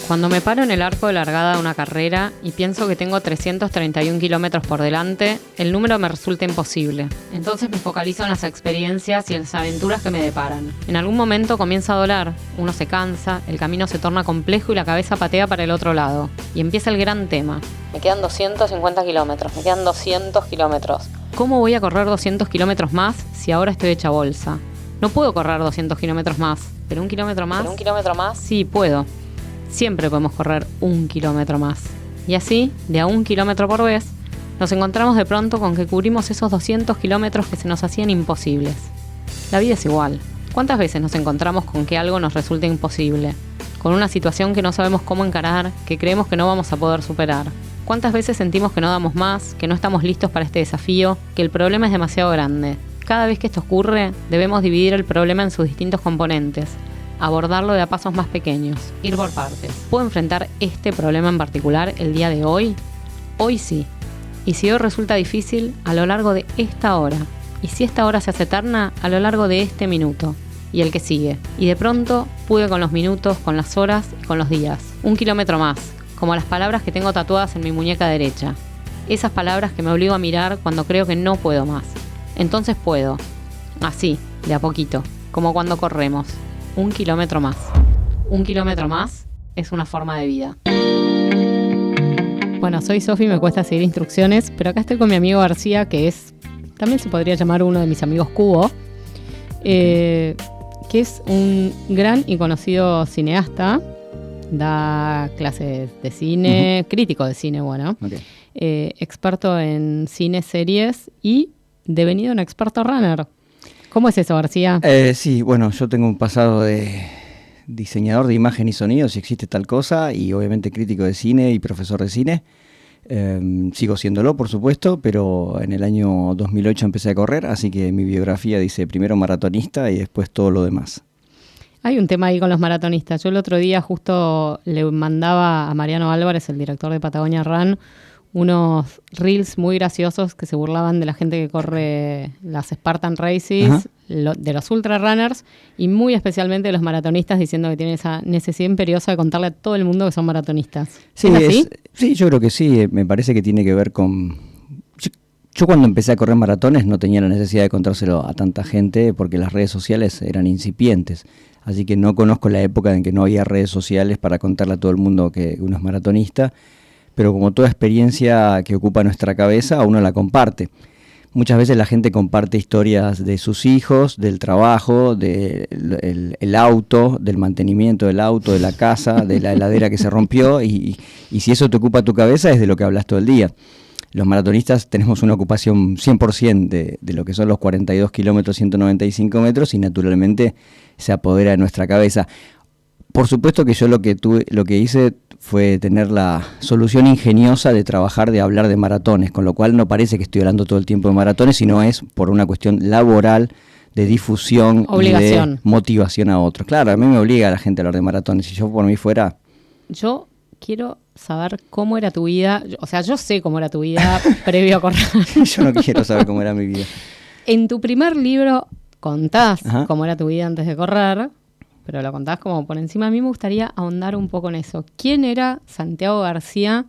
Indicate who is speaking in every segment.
Speaker 1: Cuando me paro en el arco de largada de una carrera y pienso que tengo 331 kilómetros por delante, el número me resulta imposible. Entonces me focalizo en las experiencias y en las aventuras que me deparan. En algún momento comienza a doler, uno se cansa, el camino se torna complejo y la cabeza patea para el otro lado. Y empieza el gran tema. Me quedan 250 kilómetros, me quedan 200 kilómetros. ¿Cómo voy a correr 200 kilómetros más si ahora estoy hecha bolsa? No puedo correr 200 kilómetros más, pero un kilómetro más. ¿Pero un kilómetro más? Sí, puedo. Siempre podemos correr 1 kilómetro más. Y así, de a 1 kilómetro por vez, nos encontramos de pronto con que cubrimos esos 200 kilómetros que se nos hacían imposibles. La vida es igual. ¿Cuántas veces nos encontramos con que algo nos resulta imposible? Con una situación que no sabemos cómo encarar, que creemos que no vamos a poder superar. ¿Cuántas veces sentimos que no damos más, que no estamos listos para este desafío, que el problema es demasiado grande? Cada vez que esto ocurre, debemos dividir el problema en sus distintos componentes, abordarlo de a pasos más pequeños, ir por partes. ¿Puedo enfrentar este problema en particular el día de hoy? Hoy sí. Y si hoy resulta difícil, a lo largo de esta hora. Y si esta hora se hace eterna, a lo largo de este minuto. Y el que sigue. Y de pronto pude con los minutos, con las horas y con los días. 1 kilómetro más, como las palabras que tengo tatuadas en mi muñeca derecha. Esas palabras que me obligo a mirar cuando creo que no puedo más. Entonces puedo. Así, de a poquito, como cuando corremos. 1 kilómetro más. 1 kilómetro más es una forma de vida. Bueno, soy Sofi, me cuesta seguir instrucciones, pero acá estoy con mi amigo García, que es, también se podría llamar uno de mis amigos Cubo, que es un gran y conocido cineasta, da clases de cine, crítico de cine, bueno, experto en cine, series y devenido un experto runner. ¿Cómo es eso, García?
Speaker 2: Sí, bueno, yo tengo un pasado de diseñador de imagen y sonido, si existe tal cosa, y obviamente crítico de cine y profesor de cine. Sigo siéndolo, por supuesto, pero en el año 2008 empecé a correr, así que mi biografía dice primero maratonista y después todo lo demás.
Speaker 1: Hay un tema ahí con los maratonistas. Yo el otro día justo le mandaba a Mariano Álvarez, el director de Patagonia Run, unos reels muy graciosos que se burlaban de la gente que corre las Spartan Races, de los ultra runners y muy especialmente de los maratonistas, diciendo que tienen esa necesidad imperiosa de contarle a todo el mundo que son maratonistas.
Speaker 2: Sí, ¿es así? Sí, yo creo que sí. Me parece que tiene que ver con... Yo cuando empecé a correr maratones no tenía la necesidad de contárselo a tanta gente porque las redes sociales eran incipientes. Así que no conozco la época en que no había redes sociales para contarle a todo el mundo que uno es maratonista. Pero como toda experiencia que ocupa nuestra cabeza, uno la comparte. Muchas veces la gente comparte historias de sus hijos, del trabajo, del auto, del mantenimiento del auto, de la casa, de la heladera que se rompió, y si eso te ocupa tu cabeza es de lo que hablas todo el día. Los maratonistas tenemos una ocupación 100% de lo que son los 42 kilómetros, 195 metros, y naturalmente se apodera de nuestra cabeza. Por supuesto que yo lo que hice fue tener la solución ingeniosa de trabajar, de hablar de maratones, con lo cual no parece que estoy hablando todo el tiempo de maratones, sino es por una cuestión laboral, de difusión y de motivación a otros. Claro, a mí me obliga a la gente a hablar de maratones, si yo por mí fuera...
Speaker 1: Yo quiero saber cómo era tu vida, o sea, yo sé cómo era tu vida previo a correr.
Speaker 2: Yo no quiero saber cómo era mi vida.
Speaker 1: En tu primer libro contás cómo era tu vida antes de correr, pero lo contás como por encima. A mí me gustaría ahondar un poco en eso. ¿Quién era Santiago García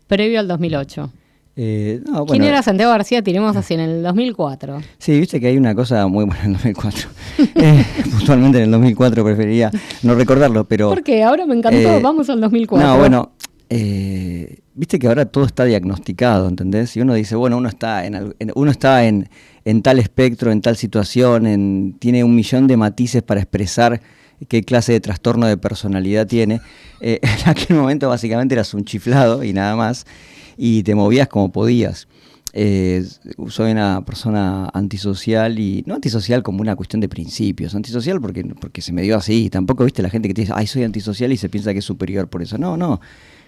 Speaker 1: previo al 2008? ¿Quién era Santiago García, tiremos así, en el 2004?
Speaker 2: Sí, viste que hay una cosa muy buena en el 2004. Puntualmente en el 2004 preferiría no recordarlo, pero...
Speaker 1: ¿Por qué? Ahora me encantó, vamos al 2004.
Speaker 2: No, bueno, viste que ahora todo está diagnosticado, ¿entendés? Y uno dice, bueno, uno está en tal espectro, en tal situación, tiene 1 millón de matices para expresar qué clase de trastorno de personalidad tiene. En aquel momento básicamente eras un chiflado y nada más, y te movías como podías. Soy una persona antisocial, y no antisocial como una cuestión de principios, antisocial porque se me dio así. Tampoco, viste, la gente que te dice, ay, soy antisocial y se piensa que es superior por eso. No,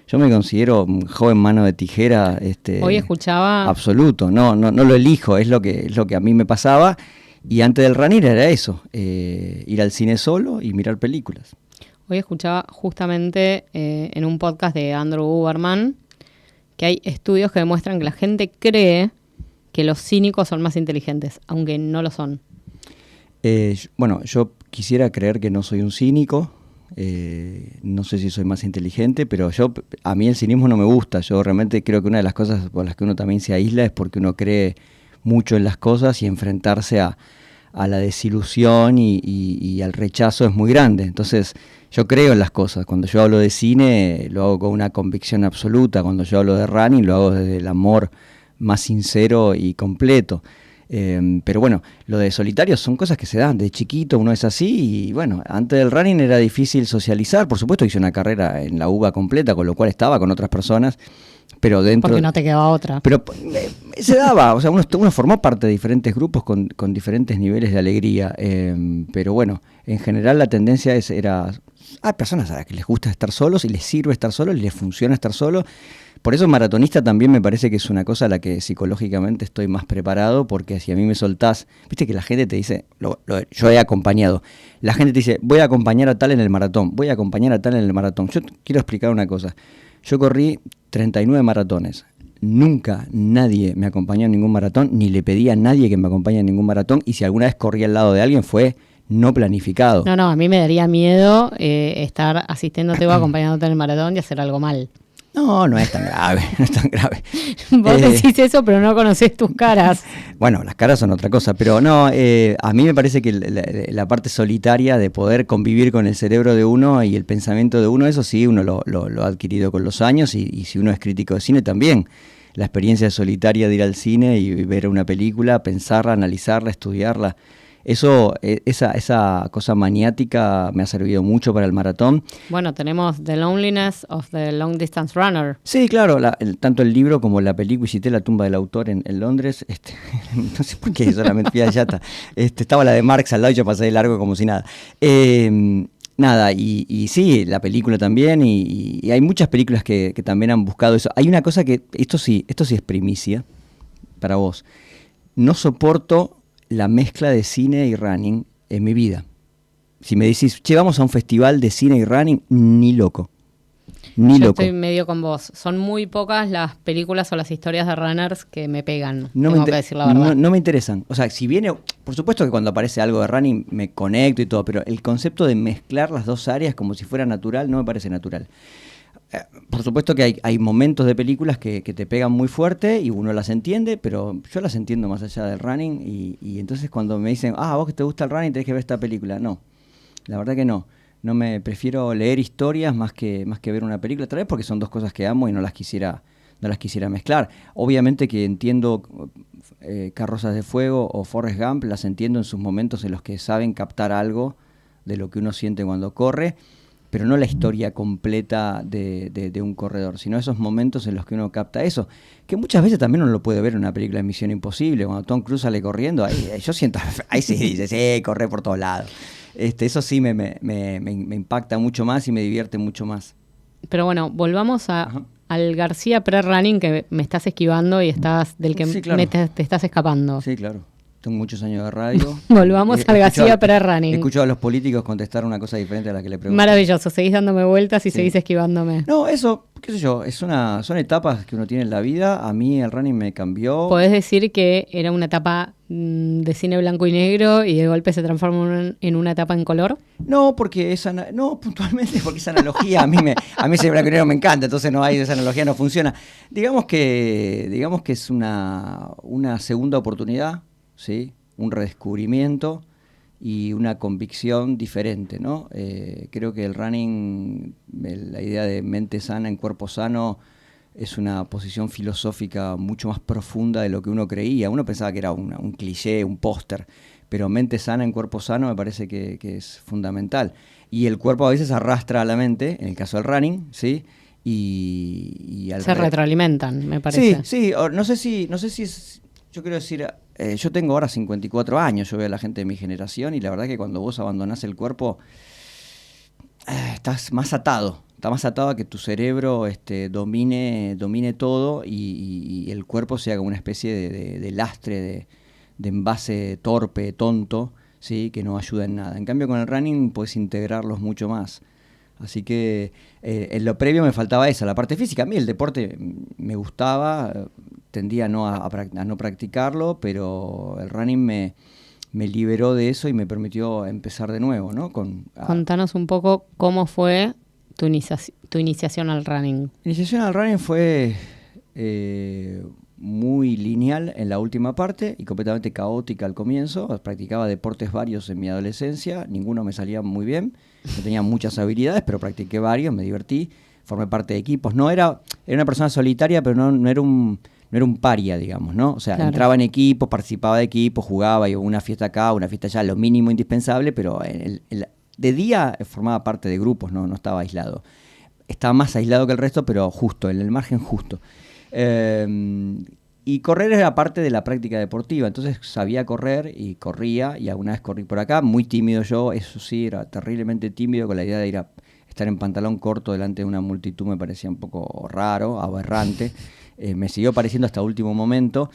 Speaker 2: yo me considero un joven mano de tijera.
Speaker 1: Hoy escuchaba...
Speaker 2: Absoluto, no lo elijo, es lo que a mí me pasaba. Y antes del running era eso, ir al cine solo y mirar películas.
Speaker 1: Hoy escuchaba justamente en un podcast de Andrew Huberman que hay estudios que demuestran que la gente cree que los cínicos son más inteligentes, aunque no lo son.
Speaker 2: Bueno, yo quisiera creer que no soy un cínico, No sé si soy más inteligente, pero a mí el cinismo no me gusta. Yo realmente creo que una de las cosas por las que uno también se aísla es porque uno cree mucho en las cosas y enfrentarse a la desilusión y al rechazo es muy grande. Entonces, yo creo en las cosas. Cuando yo hablo de cine, lo hago con una convicción absoluta. Cuando yo hablo de running, lo hago desde el amor más sincero y completo. Pero bueno, lo de solitario son cosas que se dan. De chiquito uno es así y bueno, antes del running era difícil socializar. Por supuesto hice una carrera en la UBA completa, con lo cual estaba con otras personas. Pero dentro...
Speaker 1: Porque no te quedaba otra.
Speaker 2: Pero se daba, o sea, uno formó parte de diferentes grupos con diferentes niveles de alegría. Pero bueno, en general la tendencia era... Hay personas a las que les gusta estar solos y les sirve estar solos y les funciona estar solos. Por eso maratonista también me parece que es una cosa a la que psicológicamente estoy más preparado, porque si a mí me soltás, viste que la gente te dice, yo he acompañado, la gente te dice, voy a acompañar a tal en el maratón, voy a acompañar a tal en el maratón. Yo quiero explicar una cosa, yo corrí 39 maratones, nunca nadie me acompañó en ningún maratón, ni le pedí a nadie que me acompañe en ningún maratón, y si alguna vez corrí al lado de alguien fue no planificado.
Speaker 1: No, a mí me daría miedo estar asistiéndote o acompañándote en el maratón y hacer algo mal.
Speaker 2: No, no es tan grave, no es tan grave.
Speaker 1: Vos decís eso, pero no conocés tus caras.
Speaker 2: Bueno, las caras son otra cosa, pero no, a mí me parece que la parte solitaria de poder convivir con el cerebro de uno y el pensamiento de uno, eso sí, uno lo ha adquirido con los años y si uno es crítico de cine también. La experiencia solitaria de ir al cine y ver una película, pensarla, analizarla, estudiarla. Esa cosa maniática me ha servido mucho para el maratón.
Speaker 1: Bueno, tenemos The Loneliness of the Long Distance Runner.
Speaker 2: Sí, claro, tanto el libro como la película. Visité la tumba del autor en Londres. No sé por qué solamente fui allá. Estaba la de Marx al lado y yo pasé de largo como si nada. Nada, y sí, la película también, y hay muchas películas que también han buscado eso. Hay una cosa que, esto sí es primicia para vos. No soporto la mezcla de cine y running en mi vida. Si me decís, che, vamos a un festival de cine y running, ni loco.
Speaker 1: Yo estoy medio con vos. Son muy pocas las películas o las historias de runners que me pegan, tengo que decir la verdad.
Speaker 2: No me interesan. O sea, si viene, por supuesto que cuando aparece algo de running me conecto y todo, pero el concepto de mezclar las dos áreas como si fuera natural no me parece natural. Por supuesto que hay momentos de películas que te pegan muy fuerte y uno las entiende, pero yo las entiendo más allá del running y entonces cuando me dicen, vos que te gusta el running tenés que ver esta película, no, la verdad que no. Prefiero leer historias más que ver una película, tal vez porque son dos cosas que amo y no las quisiera mezclar. Obviamente que entiendo Carrozas de Fuego o Forrest Gump, las entiendo en sus momentos en los que saben captar algo de lo que uno siente cuando corre, pero no la historia completa de un corredor, sino esos momentos en los que uno capta eso, que muchas veces también uno lo puede ver en una película de Misión Imposible, cuando Tom Cruise sale corriendo, yo siento, ahí sí dice, sí, corre por todos lados. Eso sí me impacta mucho más y me divierte mucho más.
Speaker 1: Pero bueno, volvamos al García pre-running que me estás esquivando y del que sí, claro. te estás escapando.
Speaker 2: Sí, claro. Tengo muchos años de radio.
Speaker 1: Volvamos al García pre-running.
Speaker 2: He escuchado a los políticos contestar una cosa diferente a la que le pregunto.
Speaker 1: Maravilloso, seguís dándome vueltas y seguís esquivándome.
Speaker 2: No, eso, qué sé yo, son etapas que uno tiene en la vida. A mí el running me cambió.
Speaker 1: ¿Podés decir que era una etapa de cine blanco y negro y de golpe se transforma en una etapa en color?
Speaker 2: No, porque puntualmente porque esa analogía a mí ese blanco y negro me encanta, entonces esa analogía no funciona. Digamos que es una segunda oportunidad. ¿Sí? Un redescubrimiento y una convicción diferente, ¿no? Creo que el running, la idea de mente sana en cuerpo sano, es una posición filosófica mucho más profunda de lo que uno creía. Uno pensaba que era un cliché, un póster, pero mente sana en cuerpo sano me parece que es fundamental. Y el cuerpo a veces arrastra a la mente, en el caso del running, ¿sí? Y
Speaker 1: se retroalimentan, me parece.
Speaker 2: Sí, no sé si es... Yo quiero decir, yo tengo ahora 54 años, yo veo a la gente de mi generación y la verdad que cuando vos abandonás el cuerpo, estás más atado. Está más atado a que tu cerebro domine todo y el cuerpo sea como una especie de lastre, de envase torpe, tonto, ¿sí? Que no ayuda en nada. En cambio con el running puedes integrarlos mucho más. Así que en lo previo me faltaba esa, la parte física. A mí el deporte me gustaba, tendía a no practicarlo, pero el running me me liberó de eso y me permitió empezar de nuevo, ¿no?
Speaker 1: Contanos un poco cómo fue tu iniciación al running.
Speaker 2: La iniciación al running fue muy lineal en la última parte y completamente caótica al comienzo. Practicaba deportes varios en mi adolescencia, ninguno me salía muy bien, no tenía muchas habilidades, pero practiqué varios, me divertí, formé parte de equipos. Era una persona solitaria, pero no era un paria, digamos, ¿no? O sea, entraba en equipos, participaba de equipos, jugaba, iba a una fiesta acá, una fiesta allá, lo mínimo indispensable, pero de día formaba parte de grupos, no estaba aislado. Estaba más aislado que el resto, pero justo, en el margen justo. Y correr era parte de la práctica deportiva, entonces sabía correr y corría, y alguna vez corrí por acá, muy tímido yo, eso sí, era terriblemente tímido, con la idea de estar en pantalón corto delante de una multitud me parecía un poco raro, aberrante, me siguió pareciendo hasta último momento,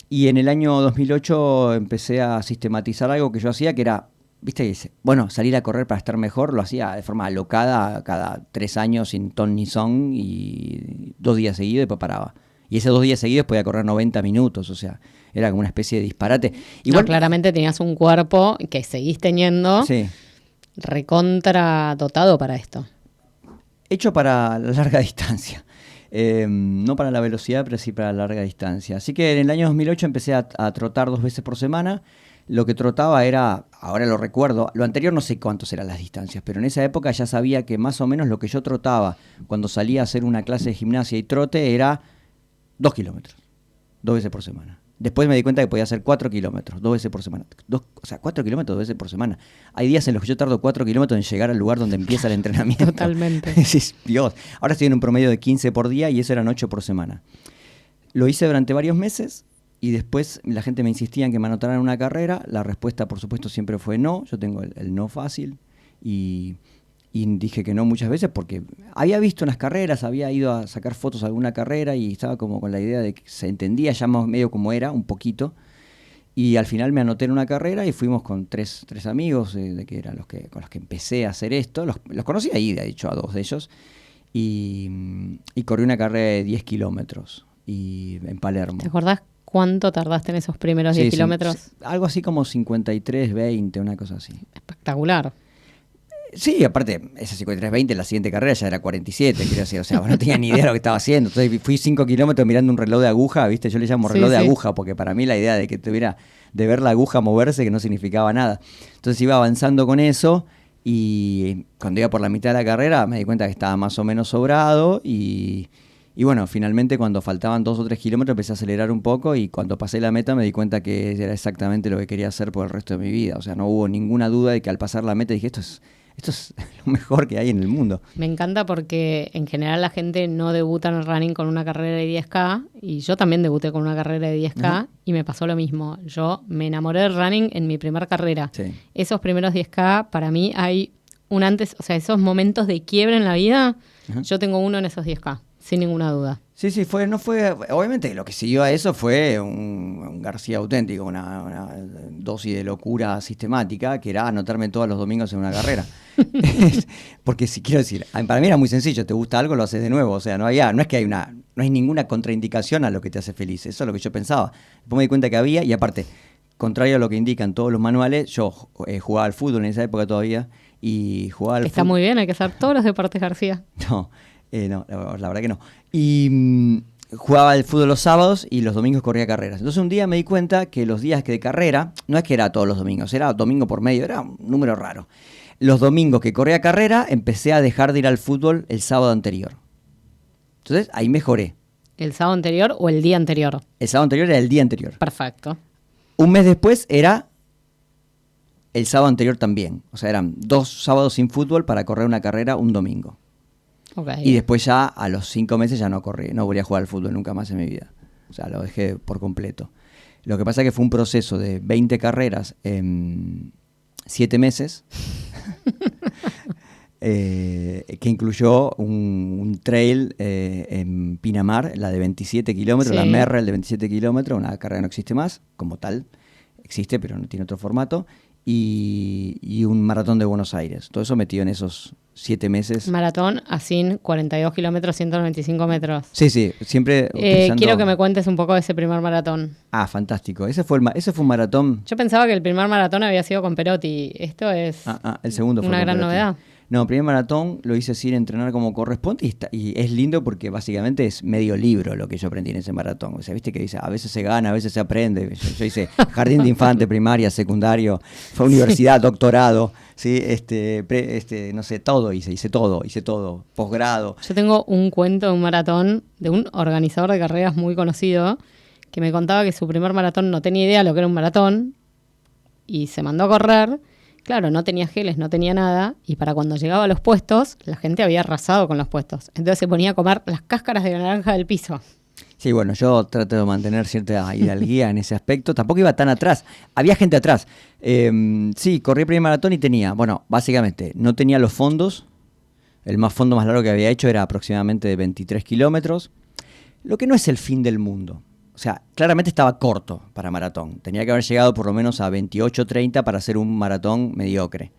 Speaker 2: y en el año 2008 empecé a sistematizar algo que yo hacía, que era, viste, bueno, salir a correr para estar mejor, lo hacía de forma alocada, cada 3 años, sin ton ni son, y 2 días seguidos, y después paraba. Y esos 2 días seguidos podía correr 90 minutos, o sea, era como una especie de disparate.
Speaker 1: Igual, claramente tenías un cuerpo que seguís teniendo,
Speaker 2: sí,
Speaker 1: recontra dotado para esto.
Speaker 2: Hecho para la larga distancia. No para la velocidad, pero sí para la larga distancia. Así que en el año 2008 empecé a trotar 2 veces por semana. Lo que trotaba era, ahora lo recuerdo, lo anterior no sé cuántos eran las distancias, pero en esa época ya sabía que más o menos lo que yo trotaba cuando salía a hacer una clase de gimnasia y trote era 2 kilómetros, 2 veces por semana. Después me di cuenta que podía hacer 4 kilómetros, 2 veces por semana. O sea, 4 kilómetros 2 veces por semana. Hay días en los que yo tardo 4 kilómetros en llegar al lugar donde empieza el entrenamiento.
Speaker 1: Totalmente.
Speaker 2: Dios, ahora estoy en un promedio de 15 por día y eso eran 8 por semana. Lo hice durante varios meses y después la gente me insistía en que me anotaran una carrera. La respuesta, por supuesto, siempre fue no. Yo tengo el no fácil y dije que no muchas veces porque había visto unas carreras, había ido a sacar fotos a alguna carrera y estaba como con la idea de que se entendía ya más medio como era, un poquito. Y al final me anoté en una carrera y fuimos con tres amigos, que eran con los que empecé a hacer esto. Los conocí ahí, de hecho, a 2 de ellos. Y corrí una carrera de 10 kilómetros en Palermo.
Speaker 1: ¿Te acordás cuánto tardaste en esos primeros 10 kilómetros?
Speaker 2: Algo así como 53, 20, una cosa así.
Speaker 1: Espectacular.
Speaker 2: Sí, aparte, esa 53-20, la siguiente carrera ya era 47, quiero decir, o sea, no tenía ni idea de lo que estaba haciendo. Entonces fui 5 kilómetros mirando un reloj de aguja, ¿viste? Yo le llamo reloj de aguja, porque para mí la idea de que tuviera, de ver la aguja moverse, que no significaba nada. Entonces iba avanzando con eso, y cuando iba por la mitad de la carrera me di cuenta que estaba más o menos sobrado, y bueno, finalmente cuando faltaban 2 o 3 kilómetros empecé a acelerar un poco, y cuando pasé la meta me di cuenta que era exactamente lo que quería hacer por el resto de mi vida. O sea, no hubo ninguna duda de que al pasar la meta dije, esto es lo mejor que hay en el mundo.
Speaker 1: Me encanta porque en general la gente no debuta en el running con una carrera de 10K, y yo también debuté con una carrera de 10K y me pasó lo mismo. Yo me enamoré del running en mi primera carrera. Sí. Esos primeros 10K, para mí hay un antes, o sea, esos momentos de quiebre en la vida, yo tengo uno en esos 10K, sin ninguna duda.
Speaker 2: Sí, obviamente lo que siguió a eso fue un García auténtico, una dosis de locura sistemática, que era anotarme todos los domingos en una carrera. Porque si quiero decir, para mí era muy sencillo, te gusta algo, lo haces de nuevo, o sea, no hay ninguna contraindicación a lo que te hace feliz, eso es lo que yo pensaba. Después me di cuenta que había, y aparte, contrario a lo que indican todos los manuales, yo jugaba al fútbol en esa época todavía, y jugaba al fútbol.
Speaker 1: Está muy bien, hay que hacer todos los deportes, García.
Speaker 2: No, la verdad que no. Y jugaba al fútbol los sábados y los domingos corría carreras. Entonces un día me di cuenta que los días de carrera, no es que era todos los domingos, era domingo por medio, era un número raro. Los domingos que corría carrera empecé a dejar de ir al fútbol el sábado anterior. Entonces ahí mejoré.
Speaker 1: ¿El sábado anterior o el día anterior?
Speaker 2: El sábado anterior era el día anterior.
Speaker 1: Perfecto.
Speaker 2: Un mes después era el sábado anterior también. O sea, eran 2 sábados sin fútbol para correr una carrera un domingo. Okay. Y después ya a los 5 meses ya no corrí, no volví a jugar al fútbol nunca más en mi vida. O sea, lo dejé por completo. Lo que pasa es que fue un proceso de 20 carreras en 7 meses, que incluyó un trail en Pinamar, la de 27 kilómetros, la Merrell de 27 kilómetros, una carrera que no existe más, como tal, existe pero no tiene otro formato. y un maratón de Buenos Aires. Todo eso metido en esos 7 meses.
Speaker 1: Maratón, ASIN, 42 kilómetros, 195 metros.
Speaker 2: Sí, siempre utilizando...
Speaker 1: Quiero que me cuentes un poco de ese primer maratón.
Speaker 2: Ah, fantástico. Ese fue un maratón...
Speaker 1: Yo pensaba que el primer maratón había sido con Perotti. Esto es
Speaker 2: el segundo fue
Speaker 1: una gran novedad.
Speaker 2: No, el primer maratón lo hice sin entrenar como corresponde y es lindo porque básicamente es medio libro lo que yo aprendí en ese maratón. O sea, viste que dice, a veces se gana, a veces se aprende. Yo hice jardín de infante, primaria, secundario, fue universidad, doctorado, ¿sí? No sé, todo hice todo, posgrado.
Speaker 1: Yo tengo un cuento de un maratón de un organizador de carreras muy conocido que me contaba que su primer maratón no tenía idea de lo que era un maratón y se mandó a correr. Claro, no tenía geles, no tenía nada, y para cuando llegaba a los puestos, la gente había arrasado con los puestos. Entonces se ponía a comer las cáscaras de naranja del piso.
Speaker 2: Sí, bueno, yo trato de mantener cierta hidalguía en ese aspecto. Tampoco iba tan atrás. Había gente atrás. Sí, corrí el primer maratón y tenía, bueno, básicamente, no tenía los fondos. El fondo más largo que había hecho era aproximadamente de 23 kilómetros. Lo que no es el fin del mundo. O sea, claramente estaba corto para maratón. Tenía que haber llegado por lo menos a 28-30 para hacer un maratón mediocre.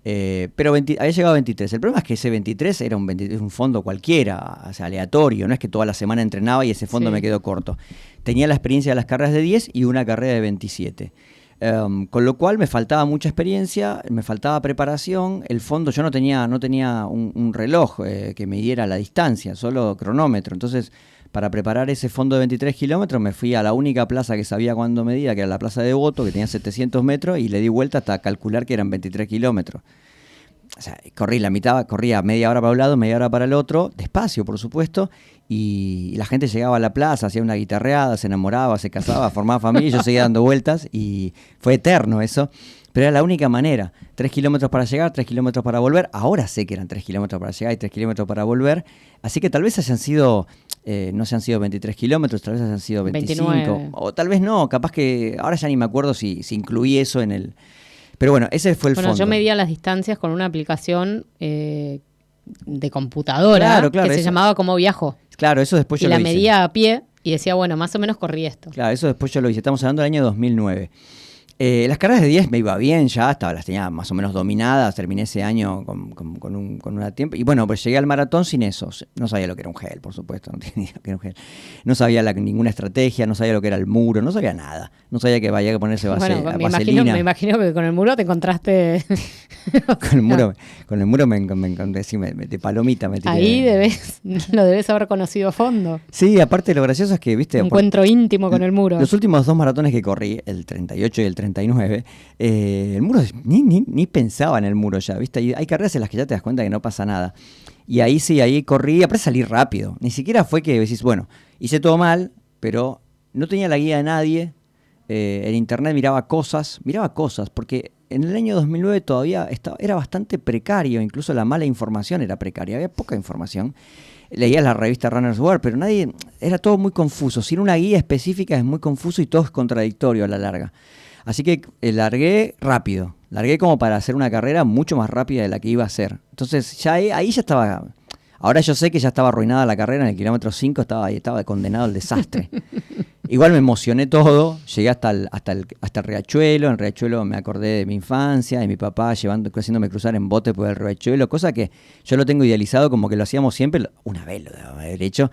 Speaker 2: Pero había llegado a 23. El problema es que ese 23 era un fondo cualquiera, o sea, aleatorio. No es que toda la semana entrenaba y ese fondo me quedó corto. Tenía la experiencia de las carreras de 10 y una carrera de 27. Con lo cual me faltaba mucha experiencia, me faltaba preparación. El fondo, yo no tenía un reloj que me diera la distancia, solo cronómetro. Entonces, para preparar ese fondo de 23 kilómetros me fui a la única plaza que sabía cuándo medía, que era la Plaza de Devoto, que tenía 700 metros, y le di vuelta hasta calcular que eran 23 kilómetros. O sea, corrí la mitad, corría media hora para un lado, media hora para el otro, despacio, por supuesto, y la gente llegaba a la plaza, hacía una guitarreada, se enamoraba, se casaba, formaba familia, y yo seguía dando vueltas, y fue eterno eso. Pero era la única manera. 3 kilómetros para llegar, 3 kilómetros para volver. Ahora sé que eran 3 kilómetros para llegar y 3 kilómetros para volver. Así que tal vez hayan sido, no se han sido 23 kilómetros, tal vez hayan sido 25.
Speaker 1: 29.
Speaker 2: O tal vez no, capaz que ahora ya ni me acuerdo si incluí eso en el... Pero bueno, ese fue el fondo.
Speaker 1: Yo medía las distancias con una aplicación de computadora que se llamaba Cómo Viajo.
Speaker 2: Claro, eso después yo lo hice.
Speaker 1: Y la medía a pie y decía, bueno, más o menos corrí esto.
Speaker 2: Claro, eso después yo lo hice. Estamos hablando del año 2009. Las carreras de 10 me iba bien, las tenía más o menos dominadas, terminé ese año con una tiempo. Y bueno, pues llegué al maratón sin eso. No sabía lo que era un gel, por supuesto, no tenía idea lo que era un gel. No sabía ninguna estrategia, no sabía lo que era el muro, no sabía nada. No sabía que había que ponerse vaselina.
Speaker 1: Me imagino que con el muro te encontraste...
Speaker 2: con el muro me encontré, sí, de palomita me tiré.
Speaker 1: Ahí lo debes haber conocido a fondo.
Speaker 2: Sí, aparte lo gracioso es que, viste...
Speaker 1: Encuentro íntimo con el muro.
Speaker 2: Los últimos 2 maratones que corrí, el 38 y el 39, el muro, ni pensaba en el muro ya, ¿viste? Y hay carreras en las que ya te das cuenta que no pasa nada. Y ahí corrí, aparte salí rápido. Ni siquiera fue que decís, bueno, hice todo mal, pero no tenía la guía de nadie. En internet miraba cosas, porque en el año 2009 todavía era bastante precario, incluso la mala información era precaria, había poca información. Leía la revista Runner's World, pero era todo muy confuso. Sin una guía específica es muy confuso y todo es contradictorio a la larga. Así que largué rápido, largué como para hacer una carrera mucho más rápida de la que iba a hacer. Entonces ya ahí ya estaba, ahora yo sé que ya estaba arruinada la carrera, en el kilómetro 5 estaba condenado al desastre. Igual me emocioné todo, llegué hasta el Riachuelo. En Riachuelo me acordé de mi infancia, de mi papá haciéndome cruzar en bote por el Riachuelo, cosa que yo lo tengo idealizado como que lo hacíamos siempre, una vez lo debo haber hecho,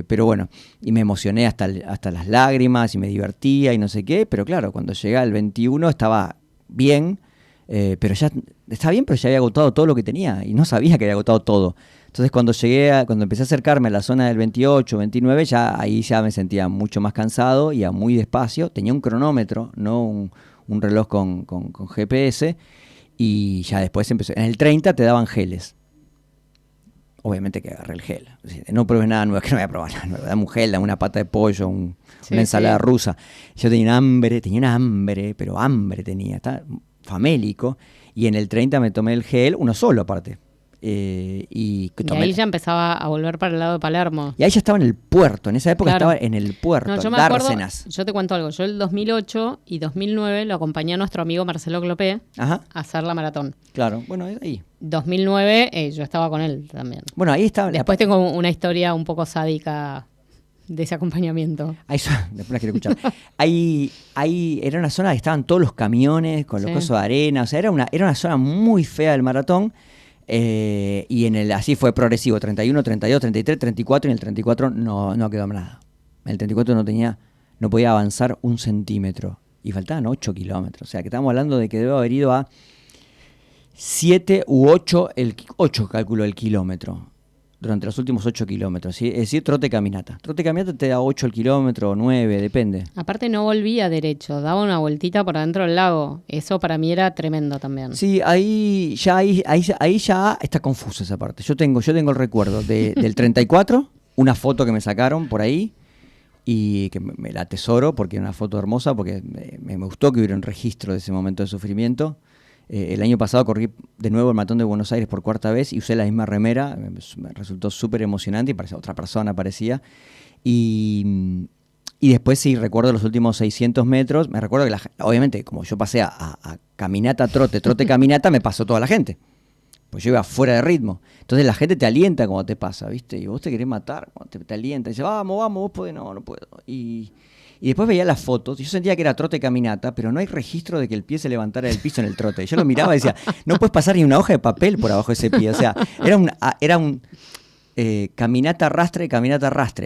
Speaker 2: pero bueno, y me emocioné hasta las lágrimas y me divertía y no sé qué, pero claro, cuando llegué al 21 estaba bien, pero ya había agotado todo lo que tenía y no sabía que había agotado todo. Entonces cuando empecé a acercarme a la zona del 28, 29, ahí ya me sentía mucho más cansado, iba muy despacio, tenía un cronómetro, no un reloj con GPS, y ya después empezó. En el 30 te daban geles. Obviamente que agarré el gel. No probé nada nuevo, que no voy a probar nada nuevo. Dame un gel, dame una pata de pollo, una ensalada rusa. Yo tenía una hambre, pero hambre tenía, estaba famélico, y en el 30 me tomé el gel, uno solo aparte. Y
Speaker 1: ahí ya empezaba a volver para el lado de Palermo.
Speaker 2: Y ahí ya estaba en el puerto, en esa época estaba en el puerto,
Speaker 1: yo me acuerdo, yo te cuento algo, yo el 2008 y 2009 lo acompañé a nuestro amigo Marcelo Clopé a hacer la maratón.
Speaker 2: Claro, bueno, ahí.
Speaker 1: 2009 yo estaba con él también.
Speaker 2: Bueno, ahí estaba.
Speaker 1: Después tengo una historia un poco sádica de ese acompañamiento?
Speaker 2: Después la quiero escuchar. Era una zona que estaban todos los camiones con los cosos de arena. O sea, era una zona muy fea del maratón. Y así fue progresivo, 31, 32, 33, 34, y en el 34 no quedó nada. En el 34 no podía avanzar un centímetro. Y faltaban 8 kilómetros. O sea, que estamos hablando de que debo haber ido a 7 u 8, 8 calculo el kilómetro. Durante los últimos 8 kilómetros, ¿sí? Es decir, trote-caminata. Trote-caminata te da 8 el kilómetro, 9, depende.
Speaker 1: Aparte no volvía derecho, daba una vueltita por adentro del lago. Eso para mí era tremendo también.
Speaker 2: Sí, ahí ya está confusa esa parte. Yo tengo el recuerdo del 34, una foto que me sacaron por ahí, y que me la atesoro porque era una foto hermosa, porque me gustó que hubiera un registro de ese momento de sufrimiento. El año pasado corrí de nuevo el Maratón de Buenos Aires por cuarta vez y usé la misma remera, me resultó súper emocionante y parecía otra persona, parecía. Y después sí, recuerdo los últimos 600 metros, me recuerdo que obviamente como yo pasé a caminata, trote, caminata, me pasó toda la gente. Pues yo iba fuera de ritmo. Entonces la gente te alienta cuando te pasa, ¿viste? Y vos te querés matar cuando te alienta. Y dice, vamos, vos podés, no puedo. Y después veía las fotos, y yo sentía que era trote-caminata, pero no hay registro de que el pie se levantara del piso en el trote. Yo lo miraba y decía, no puedes pasar ni una hoja de papel por abajo de ese pie. O sea, era un caminata arrastre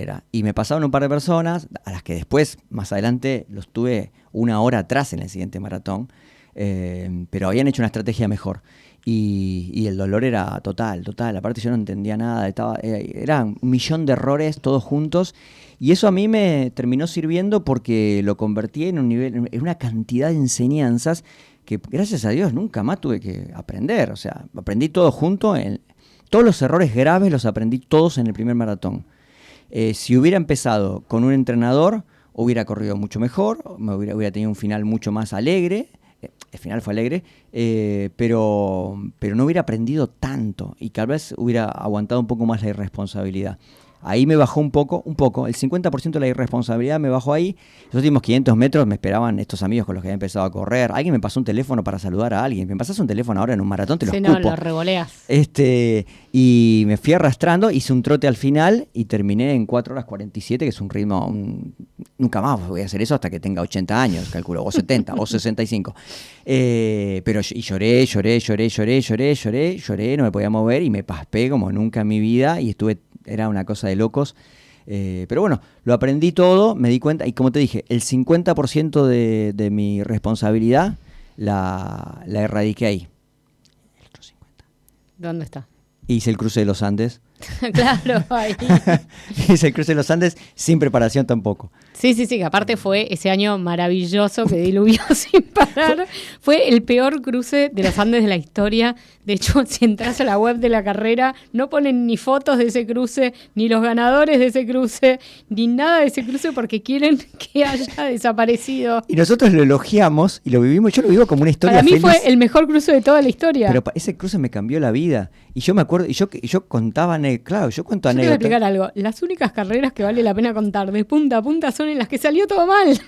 Speaker 2: era. Y me pasaban un par de personas, a las que después, más adelante, los tuve una hora atrás en el siguiente maratón, pero habían hecho una estrategia mejor. Y el dolor era total. Aparte yo no entendía nada, era un millón de errores todos juntos. Y eso a mí me terminó sirviendo porque lo convertí en una cantidad de enseñanzas que, gracias a Dios, nunca más tuve que aprender. O sea, aprendí todo junto. Todos los errores graves los aprendí todos en el primer maratón. Si hubiera empezado con un entrenador, hubiera corrido mucho mejor, hubiera tenido un final mucho más alegre. El final fue alegre, pero no hubiera aprendido tanto y tal vez hubiera aguantado un poco más la irresponsabilidad. Ahí me bajó un poco, el 50% de la irresponsabilidad me bajó ahí. Los últimos 500 metros me esperaban estos amigos con los que había empezado a correr. Alguien me pasó un teléfono para saludar a alguien. Me pasas un teléfono ahora en un maratón, te lo escupo.
Speaker 1: Sí, no, lo revoleas.
Speaker 2: Y me fui arrastrando, hice un trote al final y terminé en 4 horas 47, que es un ritmo... nunca más voy a hacer eso hasta que tenga 80 años, calculo, o 70, o 65. Pero lloré, no me podía mover y me paspé como nunca en mi vida y era una cosa de locos. Pero bueno, lo aprendí todo, me di cuenta, y como te dije, el 50% de mi responsabilidad la erradiqué ahí. El otro 50%.
Speaker 1: ¿Dónde está?
Speaker 2: Hice el cruce de los Andes.
Speaker 1: Claro, ahí.
Speaker 2: Hice el cruce de los Andes sin preparación tampoco.
Speaker 1: Sí, que aparte fue ese año maravilloso que diluvió sin parar. Fue el peor cruce de los Andes de la historia. De hecho, si entras a la web de la carrera, no ponen ni fotos de ese cruce, ni los ganadores de ese cruce, ni nada de ese cruce porque quieren que haya desaparecido.
Speaker 2: Y nosotros lo elogiamos y lo vivimos, yo lo vivo como una historia
Speaker 1: feliz. Para mí
Speaker 2: feliz.
Speaker 1: Fue el mejor cruce de toda la historia.
Speaker 2: Pero ese cruce me cambió la vida. Y yo me acuerdo, y yo contaba, claro, yo cuento
Speaker 1: anécdotas. Te voy a explicar algo. Las únicas carreras que vale la pena contar de punta a punta son en las que salió todo mal.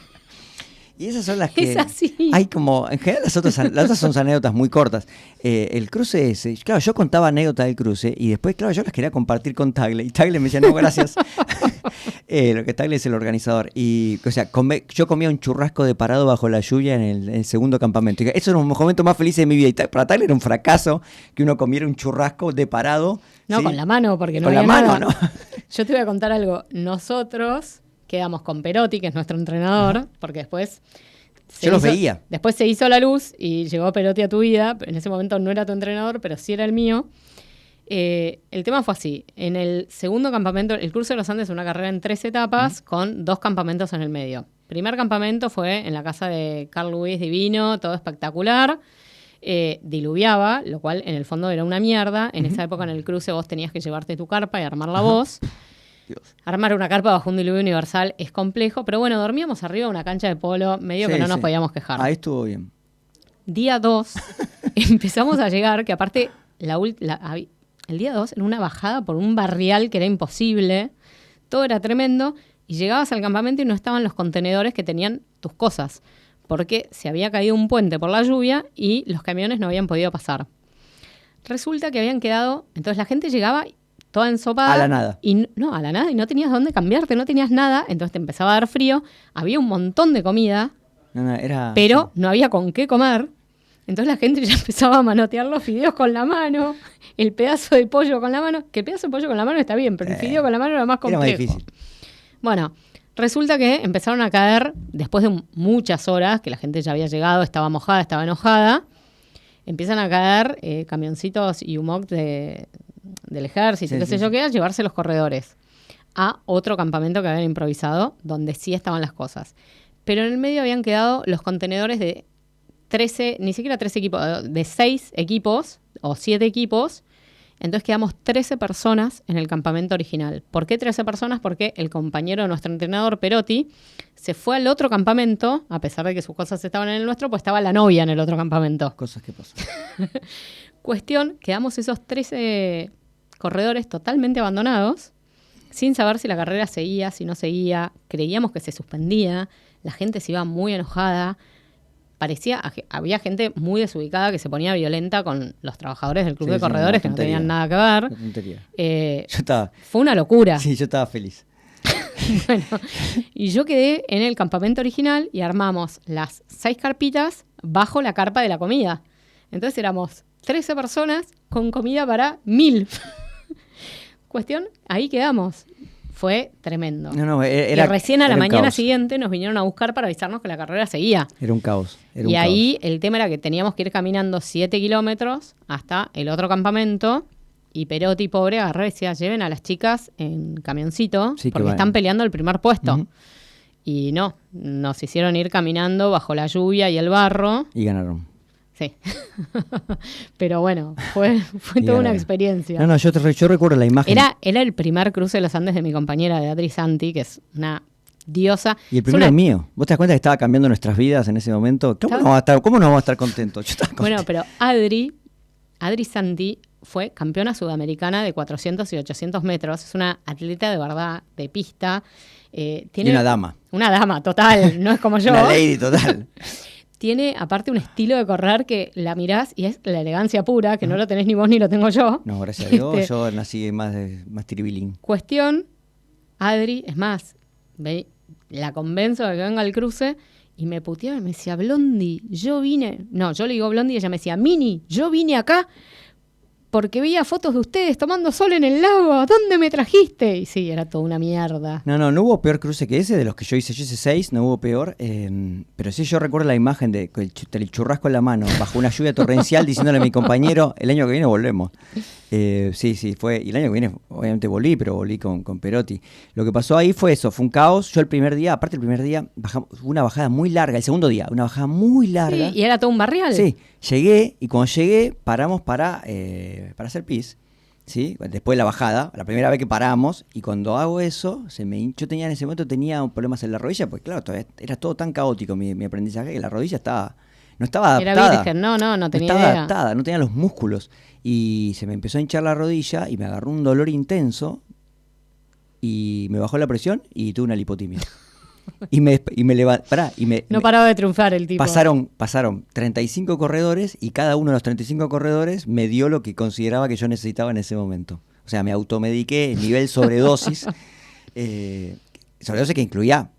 Speaker 2: Y esas son las que...
Speaker 1: Es así.
Speaker 2: Hay como... En general las otras son anécdotas muy cortas. El cruce ese... Claro, yo contaba anécdotas del cruce y después, claro, yo las quería compartir con Tagle. Y Tagle me decía, no, gracias. Lo que Tagle es el organizador. Y, o sea, yo comía un churrasco de parado bajo la lluvia en el segundo campamento. Y eso era un momento más feliz de mi vida. Y para Tagle era un fracaso que uno comiera un churrasco de parado.
Speaker 1: No, ¿sí? Con la mano, porque no
Speaker 2: con
Speaker 1: había
Speaker 2: la mano,
Speaker 1: nada. ¿No? Yo te voy a contar algo. Nosotros... quedamos con Perotti, que es nuestro entrenador, porque después...
Speaker 2: Yo los veía.
Speaker 1: Después se hizo la luz y llegó Perotti a tu vida. En ese momento no era tu entrenador, pero sí era el mío. El tema fue así. En el segundo campamento, el Cruce de los Andes es una carrera en 3 etapas con 2 campamentos en el medio. Primer campamento fue en la casa de Carl Luis Divino, todo espectacular. Diluviaba, lo cual en el fondo era una mierda. En esa época en el cruce vos tenías que llevarte tu carpa y armarla vos. Dios. Armar una carpa bajo un diluvio universal es complejo, pero bueno, dormíamos arriba de una cancha de polo, medio que no nos podíamos quejar.
Speaker 2: Ahí estuvo bien.
Speaker 1: Día 2, empezamos a llegar, que aparte, el día 2 era una bajada por un barrial que era imposible, todo era tremendo, y llegabas al campamento y no estaban los contenedores que tenían tus cosas, porque se había caído un puente por la lluvia y los camiones no habían podido pasar. Resulta que habían quedado, entonces la gente llegaba... toda ensopada.
Speaker 2: A la nada.
Speaker 1: Y no, a la nada, y no tenías dónde cambiarte, no tenías nada, entonces te empezaba a dar frío, había un montón de comida, pero no había con qué comer. Entonces la gente ya empezaba a manotear los fideos con la mano, el pedazo de pollo con la mano, que el pedazo de pollo con la mano está bien, pero el fideo con la mano era más complejo.
Speaker 2: Era más difícil.
Speaker 1: Bueno, resulta que empezaron a caer, después de muchas horas, que la gente ya había llegado, estaba mojada, estaba enojada, empiezan a caer camioncitos y UMOC del ejército, qué sé yo qué, a llevarse los corredores a otro campamento que habían improvisado, donde sí estaban las cosas. Pero en el medio habían quedado los contenedores de 13, ni siquiera 13 equipos, de 6 equipos o 7 equipos. Entonces quedamos 13 personas en el campamento original. ¿Por qué 13 personas? Porque el compañero de nuestro entrenador, Perotti, se fue al otro campamento, a pesar de que sus cosas estaban en el nuestro, pues estaba la novia en el otro campamento.
Speaker 2: Cosas que pasan.
Speaker 1: Cuestión, quedamos esos 13 corredores totalmente abandonados, sin saber si la carrera seguía, si no seguía. Creíamos que se suspendía, la gente se iba muy enojada. Había gente muy desubicada que se ponía violenta con los trabajadores del club de corredores que no tenían nada que ver.
Speaker 2: Una tontería.
Speaker 1: Fue una locura.
Speaker 2: Sí, yo estaba feliz.
Speaker 1: Bueno, y yo quedé en el campamento original y armamos las 6 carpitas bajo la carpa de la comida. Entonces éramos 13 personas con comida para 1000. Cuestión, ahí quedamos. Fue tremendo.
Speaker 2: Y
Speaker 1: recién a la mañana siguiente nos vinieron a buscar para avisarnos que la carrera seguía.
Speaker 2: Era un caos.
Speaker 1: Ahí el tema era que teníamos que ir caminando 7 kilómetros hasta el otro campamento. Y Perotti, pobre, agarró y decía, lleven a las chicas en camioncito, porque están peleando el primer puesto. Uh-huh. Y no, nos hicieron ir caminando bajo la lluvia y el barro.
Speaker 2: Y ganaron.
Speaker 1: Sí. Pero bueno, fue toda una experiencia.
Speaker 2: No, yo recuerdo la imagen.
Speaker 1: Era el primer cruce de los Andes de mi compañera, de Adri Santi, que es una diosa.
Speaker 2: Y el primero es mío. ¿Vos te das cuenta que estaba cambiando nuestras vidas en ese momento? ¿Cómo no vamos a estar contentos? Yo estaba contento.
Speaker 1: Bueno, pero Adri Santi fue campeona sudamericana de 400 y 800 metros. Es una atleta de verdad, de pista. Tiene
Speaker 2: una dama.
Speaker 1: Una dama, total. No es como yo.
Speaker 2: Una lady, total.
Speaker 1: Tiene, aparte, un estilo de correr que la mirás y es la elegancia pura, que no lo tenés ni vos ni lo tengo yo.
Speaker 2: No, gracias a Dios, yo nací más tiribilín.
Speaker 1: Cuestión, Adri, es más, la convenzo de que venga al cruce y me puteaba y me decía, Blondi, yo le digo Blondi y ella me decía, Mini, yo vine acá porque veía fotos de ustedes tomando sol en el lago. ¿Dónde me trajiste? Y sí, era toda una mierda.
Speaker 2: No hubo peor cruce que ese, de los que yo hice 6, no hubo peor. Pero sí, yo recuerdo la imagen de el churrasco en la mano, bajo una lluvia torrencial, diciéndole a mi compañero, el año que viene volvemos. Sí, fue. Y el año que viene, obviamente volví, pero volví con Perotti. Lo que pasó ahí fue eso, fue un caos. Yo el primer día, bajamos una bajada muy larga. El segundo día, una bajada muy larga.
Speaker 1: Sí, y era todo un barrial.
Speaker 2: Sí, llegué, y cuando llegué, paramos para hacer pis, ¿sí? Después de la bajada, la primera vez que paramos, y cuando hago eso, yo tenía en ese momento problemas en la rodilla, porque claro, era todo tan caótico mi aprendizaje, que la rodilla no estaba adaptada.
Speaker 1: Era virgen, no tenía
Speaker 2: estaba
Speaker 1: idea.
Speaker 2: Adaptada, no tenía los músculos, y se me empezó a hinchar la rodilla, y me agarró un dolor intenso, y me bajó la presión, y tuve una lipotimia. Y me levanté.
Speaker 1: No paraba de triunfar el tipo.
Speaker 2: Pasaron 35 corredores y cada uno de los 35 corredores me dio lo que consideraba que yo necesitaba en ese momento. O sea, me automediqué, nivel sobredosis. Sobredosis que incluía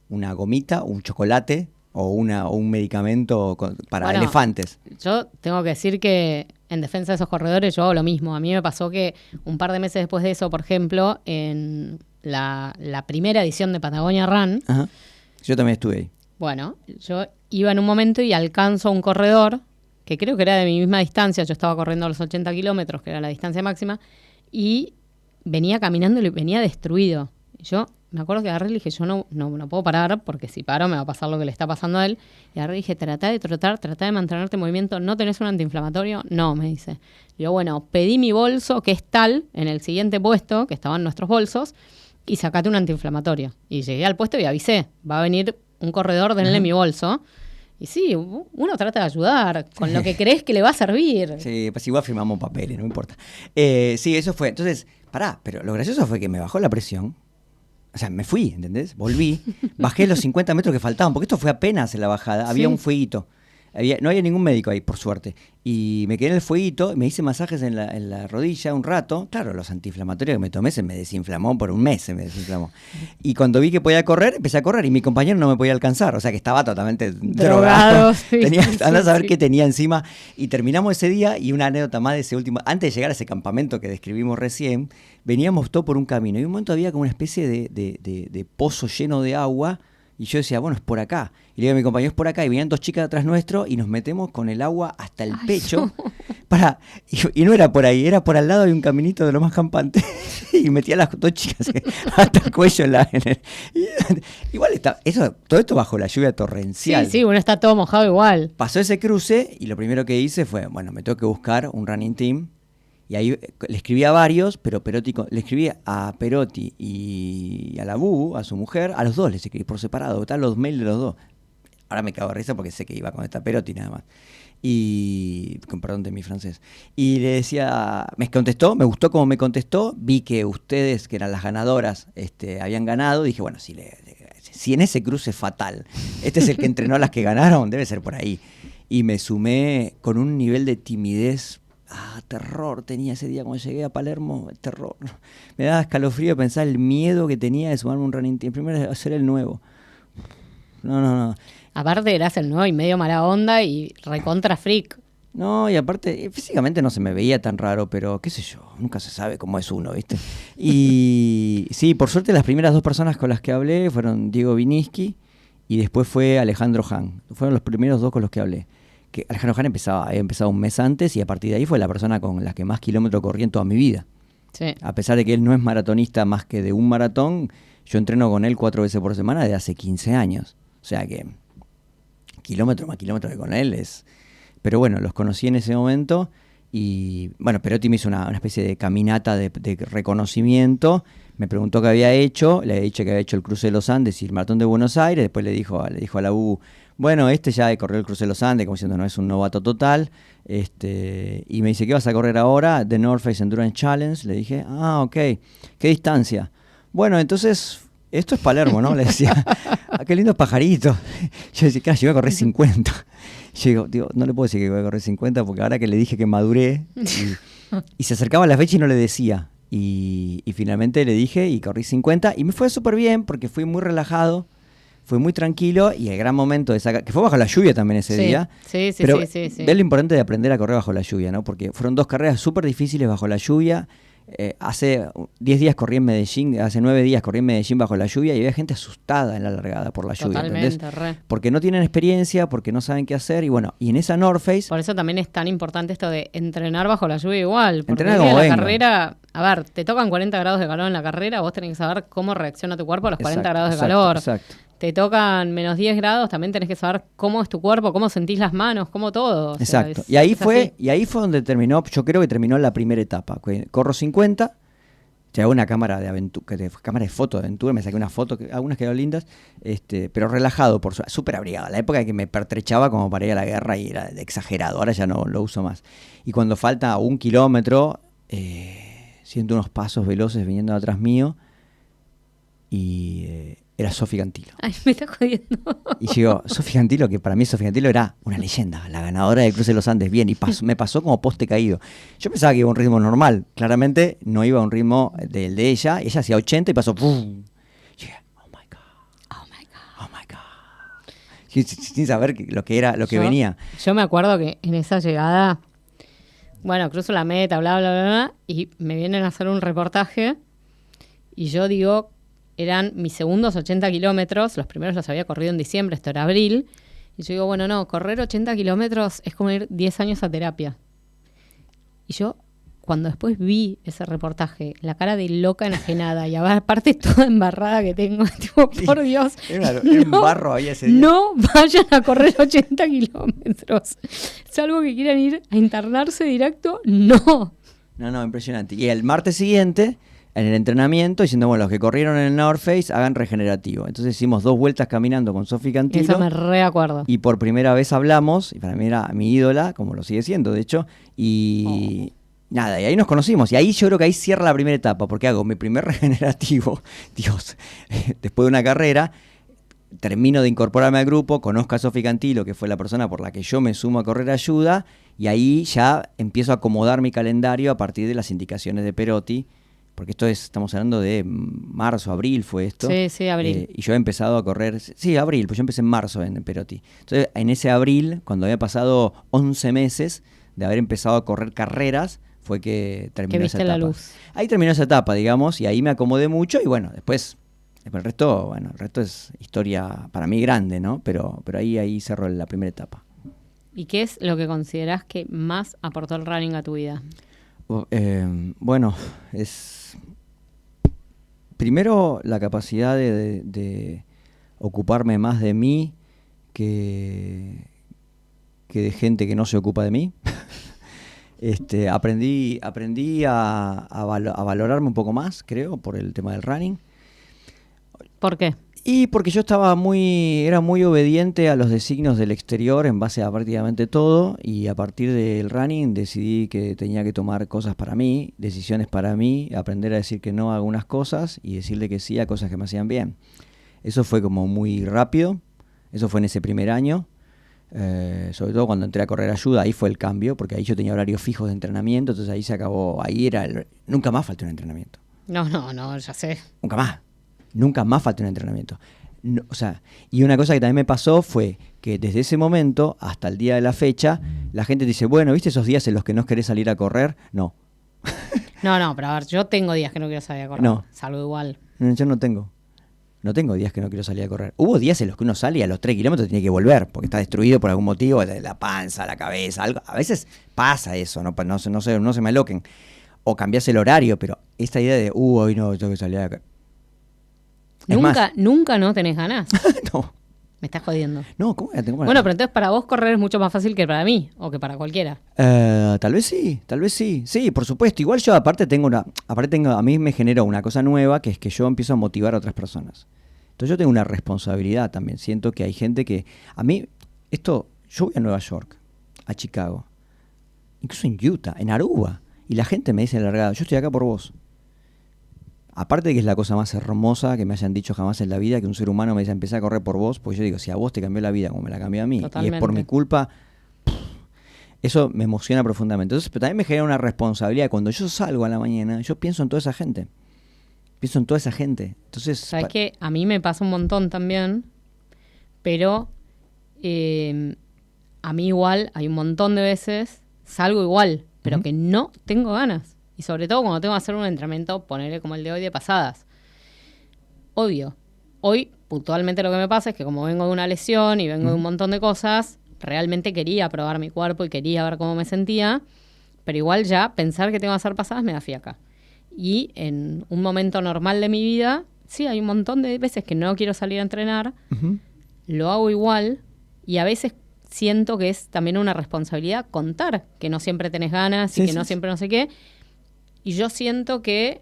Speaker 2: una gomita, un chocolate o un medicamento para elefantes.
Speaker 1: Yo tengo que decir que en defensa de esos corredores yo hago lo mismo. A mí me pasó que un par de meses después de eso, por ejemplo, en la primera edición de Patagonia Run.
Speaker 2: Ajá. Yo también estuve ahí.
Speaker 1: Bueno, yo iba en un momento y alcanzo a un corredor que creo que era de mi misma distancia. Yo estaba corriendo a los 80 kilómetros, que era la distancia máxima, y venía caminando y venía destruido. Yo me acuerdo que agarré y le dije, yo no puedo parar, porque si paro me va a pasar lo que le está pasando a él. Y agarré y dije, trata de trotar, trata de mantenerte en movimiento. ¿No tenés un antiinflamatorio? No, me dice. Yo, bueno, pedí mi bolso, que es tal, en el siguiente puesto, que estaban nuestros bolsos, y sacate un antiinflamatorio. Y llegué al puesto y avisé, va a venir un corredor, denle mi bolso. Y sí, uno trata de ayudar con lo que crees que le va a servir.
Speaker 2: Sí, pues igual firmamos papeles, no importa. Sí, eso fue. Entonces, pero lo gracioso fue que me bajó la presión. O sea, me fui, ¿entendés? Volví, bajé los 50 metros que faltaban, porque esto fue apenas en la bajada, había un fueguito. No había ningún médico ahí, por suerte. Y me quedé en el fueguito, me hice masajes en la rodilla un rato. Claro, los antiinflamatorios que me tomé se me desinflamó por un mes, se me desinflamó. Y cuando vi que podía correr, empecé a correr y mi compañero no me podía alcanzar. O sea que estaba totalmente drogado.
Speaker 1: Sí,
Speaker 2: Andá a saber qué tenía encima. Y terminamos ese día y una anécdota más de ese último. Antes de llegar a ese campamento que describimos recién, veníamos todo por un camino. Y un momento había como una especie de pozo lleno de agua. Y yo decía, bueno, es por acá. Y le digo a mi compañero, es por acá. Y venían 2 chicas atrás nuestro y nos metemos con el agua hasta el pecho.
Speaker 1: No.
Speaker 2: Y no era por ahí, era por al lado de un caminito de lo más campante. Y metía a las 2 chicas hasta el cuello igual todo esto bajo la lluvia torrencial.
Speaker 1: Sí, uno está todo mojado igual.
Speaker 2: Pasó ese cruce y lo primero que hice fue, bueno, me tengo que buscar un running team. Y ahí le escribí a varios, pero le escribí a Perotti y a la Bubu, a su mujer, a los dos les escribí por separado, están los mails de los dos. Ahora me cago de risa porque sé que iba con esta Perotti nada más. Y, con perdón de mi francés. Y le decía, me contestó, me gustó como me contestó, vi que ustedes, que eran las ganadoras, habían ganado, dije, bueno, si en ese cruce fatal, este es el que entrenó a las que ganaron, debe ser por ahí. Y me sumé con un nivel de timidez. Terror tenía ese día cuando llegué a Palermo, terror. Me daba escalofrío pensar el miedo que tenía de sumarme un running team. Primero hacer el nuevo. No.
Speaker 1: Aparte eras el nuevo y medio mala onda y recontra freak.
Speaker 2: No, y aparte, físicamente no se me veía tan raro, pero qué sé yo, nunca se sabe cómo es uno, ¿viste? Y sí, por suerte las primeras 2 personas con las que hablé fueron Diego Viniski y después fue Alejandro Han. Fueron los primeros 2 con los que hablé. Que Alejandro Han había empezado un mes antes y a partir de ahí fue la persona con la que más kilómetros corrí en toda mi vida.
Speaker 1: Sí.
Speaker 2: A pesar de que él no es maratonista más que de un maratón, yo entreno con él 4 veces por semana desde hace 15 años. O sea que kilómetro más kilómetro que con él es... Pero bueno, los conocí en ese momento y bueno, Perotti me hizo una especie de caminata de reconocimiento. Me preguntó qué había hecho, le he dicho que había hecho el cruce de los Andes y el maratón de Buenos Aires. Después le dijo a la U, bueno, ya corrió el cruce de los Andes, como diciendo, no es un novato total. Y me dice, ¿qué vas a correr ahora? The North Face Endurance Challenge. Le dije, ok, ¿qué distancia? Bueno, entonces, esto es Palermo, ¿no? Le decía, qué lindos pajaritos. Yo decía, claro, yo iba a correr 50. Yo digo, no le puedo decir que voy a correr 50 porque ahora que le dije que maduré y se acercaba la fecha y no le decía. Y finalmente le dije y corrí 50 y me fue súper bien porque fui muy relajado, fui muy tranquilo y el gran momento de sacar, que fue bajo la lluvia también ese día.
Speaker 1: Sí.
Speaker 2: Pero ves lo importante de aprender a correr bajo la lluvia, ¿no? Porque fueron 2 carreras súper difíciles bajo la lluvia. Hace 10 días corrí en Medellín, hace 9 días corrí en Medellín bajo la lluvia y había gente asustada en la largada por la lluvia.
Speaker 1: Totalmente,
Speaker 2: porque no tienen experiencia, porque no saben qué hacer y bueno, y en esa North Face...
Speaker 1: Por eso también es tan importante esto de entrenar bajo la lluvia igual. Porque
Speaker 2: entrenar como
Speaker 1: la carrera, a ver, te tocan 40 grados de calor en la carrera, vos tenés que saber cómo reacciona tu cuerpo a los 40 grados de calor.
Speaker 2: Exacto.
Speaker 1: Te tocan menos 10 grados, también tenés que saber cómo es tu cuerpo, cómo sentís las manos, cómo todo.
Speaker 2: Exacto. Y ahí fue donde terminó, yo creo que terminó la primera etapa. Corro 50, te hago una cámara de aventura, cámara de foto de aventura, me saqué una foto, algunas quedaron lindas, pero relajado, súper abrigado. La época en que me pertrechaba como para ir a la guerra y era exagerado, ahora ya no lo uso más. Y cuando falta 1 kilómetro, siento unos pasos veloces viniendo de atrás mío y... era Sofi Cantilo.
Speaker 1: Ay, me está jodiendo.
Speaker 2: Y llegó Sofi Cantilo, que para mí Sofi Cantilo era una leyenda, la ganadora del Cruce de los Andes. Bien, y me pasó como poste caído. Yo pensaba que iba a un ritmo normal. Claramente no iba a un ritmo del de ella. Ella hacía 80 y pasó ¡pum! Llegué, oh my God. Sin saber lo que era, lo que venía.
Speaker 1: Yo me acuerdo que en esa llegada, bueno, cruzo la meta, bla, bla, bla, bla, y me vienen a hacer un reportaje y yo digo... Eran mis segundos 80 kilómetros, los primeros los había corrido en diciembre, esto era abril, y yo digo, bueno, no, correr 80 kilómetros es como ir 10 años a terapia. Y yo, cuando después vi ese reportaje, la cara de loca enajenada, y aparte toda embarrada que tengo, tipo, por Dios,
Speaker 2: no, barro había ese día.
Speaker 1: No vayan a correr 80 kilómetros, salvo que quieran ir a internarse directo, no.
Speaker 2: No, impresionante. Y el martes siguiente... en el entrenamiento, diciendo, bueno, los que corrieron en el North Face hagan regenerativo. Entonces hicimos 2 vueltas caminando con Sofi Cantilo.
Speaker 1: Eso me reacuerdo.
Speaker 2: Y por primera vez hablamos, y para mí era mi ídola, como lo sigue siendo, de hecho, y nada, y ahí nos conocimos. Y ahí yo creo que ahí cierra la primera etapa, porque hago mi primer regenerativo, Dios, después de una carrera, termino de incorporarme al grupo, conozco a Sofi Cantilo, que fue la persona por la que yo me sumo a Correr Ayuda, y ahí ya empiezo a acomodar mi calendario a partir de las indicaciones de Perotti, porque estamos hablando de marzo, abril fue esto.
Speaker 1: Sí, abril.
Speaker 2: Y yo he empezado a correr, abril, pues yo empecé en marzo en Perotti. Entonces, en ese abril, cuando había pasado 11 meses de haber empezado a correr carreras, fue que terminó esa etapa. La luz. Ahí terminó esa etapa, digamos, y ahí me acomodé mucho, y bueno, después el resto es historia para mí grande, ¿no? Pero ahí cerró la primera etapa.
Speaker 1: ¿Y qué es lo que considerás que más aportó el running a tu vida?
Speaker 2: Bueno, es primero la capacidad de ocuparme más de mí que de gente que no se ocupa de mí. Aprendí a valorarme un poco más, creo, por el tema del running.
Speaker 1: ¿Por qué?
Speaker 2: Y porque yo era muy obediente a los designios del exterior en base a prácticamente todo, y a partir del running decidí que tenía que tomar cosas para mí, decisiones para mí, aprender a decir que no a algunas cosas y decirle que sí a cosas que me hacían bien. Eso fue como muy rápido, eso fue en ese primer año, sobre todo cuando entré a Correr Ayuda, ahí fue el cambio, porque ahí yo tenía horarios fijos de entrenamiento, entonces ahí se acabó, nunca más faltó un entrenamiento.
Speaker 1: No, ya sé.
Speaker 2: Nunca más falta un entrenamiento. No, y una cosa que también me pasó fue que desde ese momento hasta el día de la fecha, la gente dice, bueno, ¿viste esos días en los que no querés salir a correr? No.
Speaker 1: No, pero a ver, yo tengo días que no quiero salir a correr.
Speaker 2: No.
Speaker 1: Salgo igual.
Speaker 2: Yo no tengo. No tengo días que no quiero salir a correr. Hubo días en los que uno sale y a los 3 kilómetros tiene que volver, porque está destruido por algún motivo, la panza, la cabeza, algo. A veces pasa eso, no se me aloquen. O cambias el horario, pero esta idea de, hoy no, tengo que salir a correr.
Speaker 1: ¿Nunca no tenés ganas?
Speaker 2: No.
Speaker 1: Me estás jodiendo.
Speaker 2: No, ¿cómo que tengo ganas?
Speaker 1: Bueno, pero entonces para vos correr es mucho más fácil que para mí, o que para cualquiera.
Speaker 2: Tal vez sí. Sí, por supuesto. Igual yo a mí me genera una cosa nueva, que es que yo empiezo a motivar a otras personas. Entonces yo tengo una responsabilidad también. Siento que hay gente que... yo voy a Nueva York, a Chicago, incluso en Utah, en Aruba, y la gente me dice en la largada, yo estoy acá por vos. Aparte de que es la cosa más hermosa que me hayan dicho jamás en la vida, que un ser humano me dice, empecé a correr por vos, pues yo digo, si a vos te cambió la vida como me la cambió a mí, Totalmente. Y es por mi culpa, eso me emociona profundamente. Entonces, pero también me genera una responsabilidad. Cuando yo salgo a la mañana, yo pienso en toda esa gente. Entonces,
Speaker 1: ¿sabes qué? A mí me pasa un montón también, pero a mí igual, hay un montón de veces, salgo igual, pero que no tengo ganas. Y sobre todo cuando tengo que hacer un entrenamiento, ponerle como el de hoy de pasadas. Obvio. Hoy, puntualmente, lo que me pasa es que como vengo de una lesión y vengo de un montón de cosas, realmente quería probar mi cuerpo y quería ver cómo me sentía, pero igual ya pensar que tengo que hacer pasadas me da fiaca. Y en un momento normal de mi vida, sí, hay un montón de veces que no quiero salir a entrenar, lo hago igual, y a veces siento que es también una responsabilidad contar que no siempre tenés ganas y que no siempre no sé qué. Y yo siento que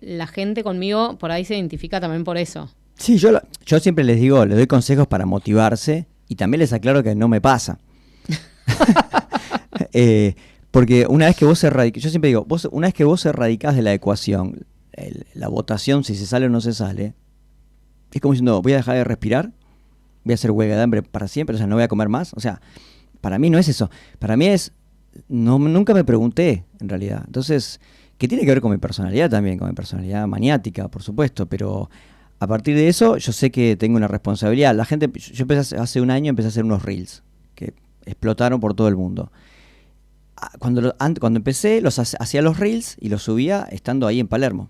Speaker 1: la gente conmigo por ahí se identifica también por eso.
Speaker 2: Sí, yo siempre les doy consejos para motivarse, y también les aclaro que no me pasa. Porque una vez que vos yo siempre digo, una vez que vos erradicás de la ecuación la votación, si se sale o no se sale, es como diciendo, voy a dejar de respirar, voy a hacer huelga de hambre para siempre, o sea, no voy a comer más. O sea, para mí no es eso. Para mí nunca me pregunté, en realidad. Entonces, que tiene que ver con mi personalidad también, con mi personalidad maniática, por supuesto, pero a partir de eso yo sé que tengo una responsabilidad. Yo hace un año empecé a hacer unos reels que explotaron por todo el mundo. Cuando empecé, hacía los reels y los subía estando ahí en Palermo.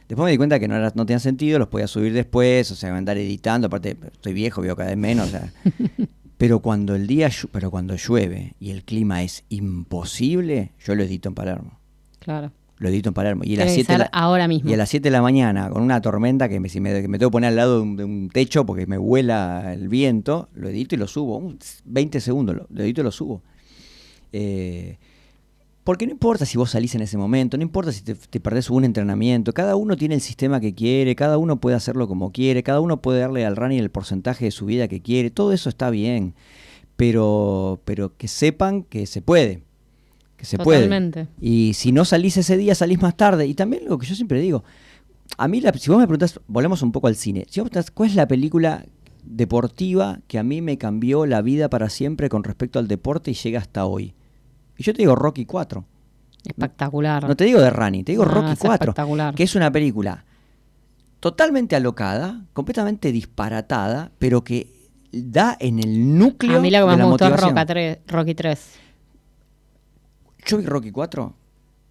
Speaker 2: Después me di cuenta que no tenía sentido, los podía subir después, o sea, andar editando, aparte estoy viejo, veo cada vez menos, o sea. Pero cuando llueve y el clima es imposible, yo lo edito en Palermo.
Speaker 1: Claro.
Speaker 2: Lo edito en Palermo. Y
Speaker 1: ahora mismo.
Speaker 2: Y a las 7 de la mañana, con una tormenta que me tengo que poner al lado de un techo porque me vuela el viento, lo edito y lo subo. 20 segundos, lo edito y lo subo. Porque no importa si vos salís en ese momento, no importa si te perdés un entrenamiento, cada uno tiene el sistema que quiere, cada uno puede hacerlo como quiere, cada uno puede darle al running el porcentaje de su vida que quiere, todo eso está bien, pero que sepan que se puede. Que se
Speaker 1: Totalmente.
Speaker 2: Puede. Y si no salís ese día, salís más tarde. Y también lo que yo siempre digo, a mí, si vos me preguntás, volvemos un poco al cine. Si vos me preguntás, ¿cuál es la película deportiva que a mí me cambió la vida para siempre con respecto al deporte y llega hasta hoy. Y yo te digo Rocky 4.
Speaker 1: Espectacular.
Speaker 2: No te digo de Running, te digo Rocky 4,
Speaker 1: espectacular.
Speaker 2: que es una película totalmente alocada, completamente disparatada, pero que da en el núcleo de la motivación.
Speaker 1: A mí lo que más me gustó es Rocky 3.
Speaker 2: Yo vi Rocky 4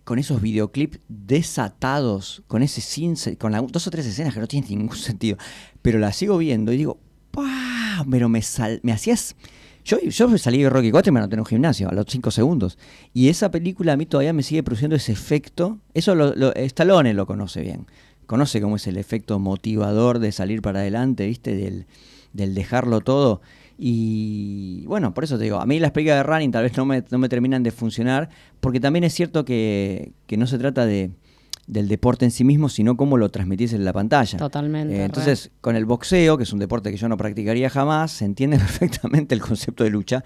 Speaker 2: con esos videoclips desatados, con ese con 2 o 3 escenas que no tienen ningún sentido, pero la sigo viendo y digo, ¡pah! Pero me hacías... Yo salí de Rocky 4 y me anoté en un gimnasio a los 5 segundos. Y esa película a mí todavía me sigue produciendo ese efecto. Eso Stallone lo conoce bien. Conoce cómo es el efecto motivador de salir para adelante, ¿viste? Del dejarlo todo. Y bueno, por eso te digo, a mí las películas de Running tal vez no me terminan de funcionar, porque también es cierto que no se trata del deporte en sí mismo, sino cómo lo transmitís en la pantalla.
Speaker 1: Totalmente.
Speaker 2: Entonces, con el boxeo, que es un deporte que yo no practicaría jamás, se entiende perfectamente el concepto de lucha.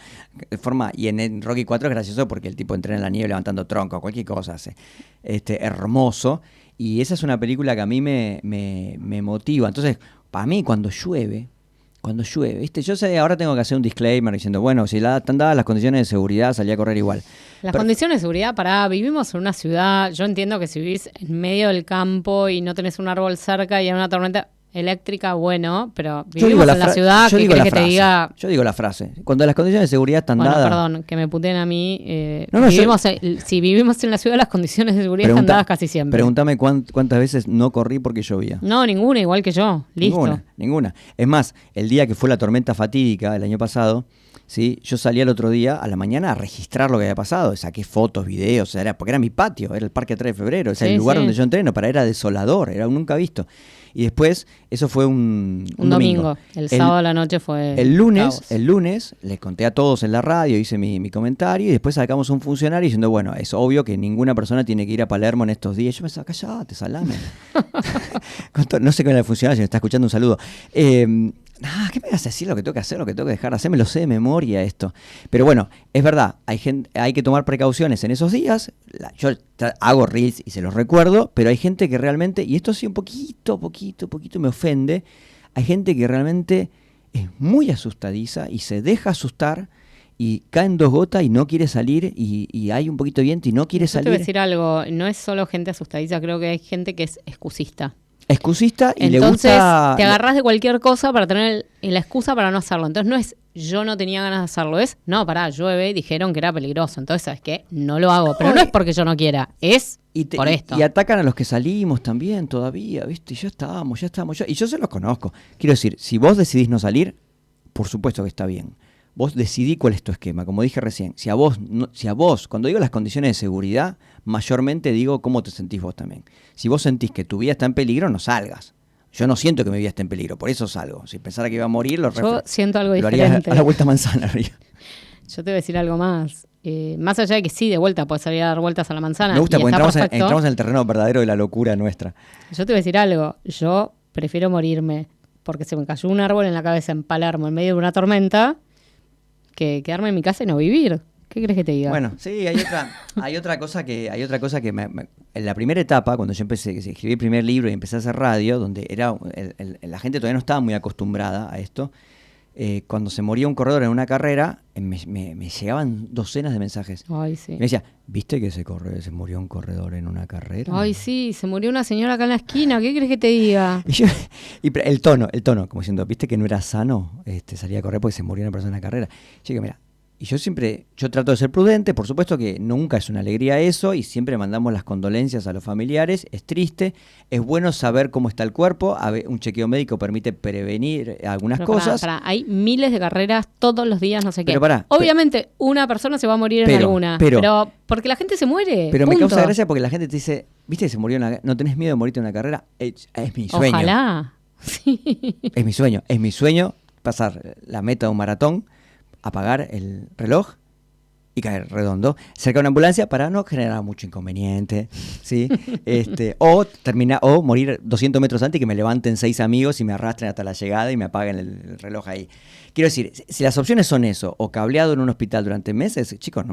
Speaker 2: Y en Rocky 4 es gracioso porque el tipo entrena en la nieve levantando tronco, cualquier cosa hace. Hermoso. Y esa es una película que a mí me motiva. Entonces, para mí, cuando llueve, ¿viste? Yo sé, ahora tengo que hacer un disclaimer diciendo, bueno, si están dadas las condiciones de seguridad, salí a correr igual.
Speaker 1: Las condiciones de seguridad, vivimos en una ciudad, yo entiendo que si vivís en medio del campo y no tenés un árbol cerca y hay una tormenta eléctrica, bueno, pero vivimos en la ciudad, ¿qué querés que te diga?
Speaker 2: Yo digo la frase, cuando las condiciones de seguridad están dadas...
Speaker 1: Perdón, que me puteen a mí, si vivimos en la ciudad, las condiciones de seguridad están dadas casi siempre.
Speaker 2: Pregúntame cuántas veces no corrí porque llovía.
Speaker 1: No, ninguna, igual que yo, listo.
Speaker 2: Ninguna. Es más, el día que fue la tormenta fatídica, el año pasado, ¿sí? Yo salí al otro día, a la mañana, a registrar lo que había pasado. Saqué fotos, videos, porque era mi patio, era el Parque 3 de Febrero, el lugar donde yo entreno, era desolador, era nunca visto. Y después, eso fue un domingo.
Speaker 1: El sábado a la noche fue
Speaker 2: el lunes les conté a todos en la radio, hice mi comentario y después sacamos un funcionario diciendo, bueno, es obvio que ninguna persona tiene que ir a Palermo en estos días. Yo me decía, callate, salame. No sé cómo era el funcionario, si me está escuchando, un saludo. ¿Qué me vas a decir lo que tengo que hacer, lo que tengo que dejar de hacer? Me lo sé de memoria esto. Pero bueno, es verdad, hay que tomar precauciones en esos días. Yo hago reels y se los recuerdo, pero hay gente que realmente, y esto sí un poquito me ofende, hay gente que realmente es muy asustadiza y se deja asustar y caen 2 gotas y no quiere salir y hay un poquito de viento y no quiere salir.
Speaker 1: Yo te voy a decir algo, no es solo gente asustadiza, creo que hay gente que es excusista.
Speaker 2: Excusista y
Speaker 1: entonces,
Speaker 2: le gusta...
Speaker 1: Entonces te agarrás de cualquier cosa para tener la excusa para no hacerlo. Entonces no es yo no tenía ganas de hacerlo, es llueve y dijeron que era peligroso. Entonces, ¿sabes qué? No lo hago. Pero no es porque yo no quiera, es por esto.
Speaker 2: Y atacan a los que salimos también todavía, ¿viste? Y ya estábamos. Y yo se los conozco. Quiero decir, si vos decidís no salir, por supuesto que está bien. Vos decidí cuál es tu esquema, como dije recién. Si a vos, cuando digo las condiciones de seguridad, mayormente digo cómo te sentís vos también. Si vos sentís que tu vida está en peligro, no salgas. Yo no siento que mi vida esté en peligro, por eso salgo. Si pensara que iba a morir,
Speaker 1: yo siento algo
Speaker 2: diferente. Haría a la vuelta manzana.
Speaker 1: Yo te voy a decir algo más. Más allá de que sí, de vuelta, puedes salir a dar vueltas a la manzana.
Speaker 2: Me gusta, porque entramos en el terreno verdadero de la locura nuestra.
Speaker 1: Yo te voy a decir algo. Yo prefiero morirme porque se me cayó un árbol en la cabeza en Palermo en medio de una tormenta que quedarme en mi casa y no vivir. ¿Qué crees que te diga?
Speaker 2: Bueno, sí, hay otra cosa que en la primera etapa, cuando yo escribí el primer libro y empecé a hacer radio, donde la gente todavía no estaba muy acostumbrada a esto, cuando se moría un corredor en una carrera, me llegaban docenas de mensajes.
Speaker 1: Ay, sí.
Speaker 2: Me decía, ¿viste que se murió un corredor en una carrera?
Speaker 1: Ay, sí, se murió una señora acá en la esquina, ¿qué crees que te diga?
Speaker 2: Y el tono, como diciendo, ¿viste que no era sano salir a correr porque se murió una persona en la carrera? Yo digo, mira, y yo trato de ser prudente, por supuesto que nunca es una alegría eso, y siempre mandamos las condolencias a los familiares, es triste, es bueno saber cómo está el cuerpo, un chequeo médico permite prevenir algunas cosas.
Speaker 1: Hay miles de carreras todos los días, no sé qué.
Speaker 2: Pero
Speaker 1: obviamente una persona se va a morir en alguna, pero porque la gente se muere.
Speaker 2: Pero
Speaker 1: punto.
Speaker 2: Me causa gracia porque la gente te dice, ¿viste que se murió ¿no tenés miedo de morirte en una carrera? Es mi sueño.
Speaker 1: Ojalá. Sí.
Speaker 2: Es mi sueño pasar la meta de un maratón, apagar el reloj y caer redondo cerca de una ambulancia para no generar mucho inconveniente, ¿sí? O morir 200 metros antes y que me levanten 6 amigos y me arrastren hasta la llegada y me apaguen el reloj ahí. Quiero decir, si las opciones son eso o cableado en un hospital durante meses, chicos,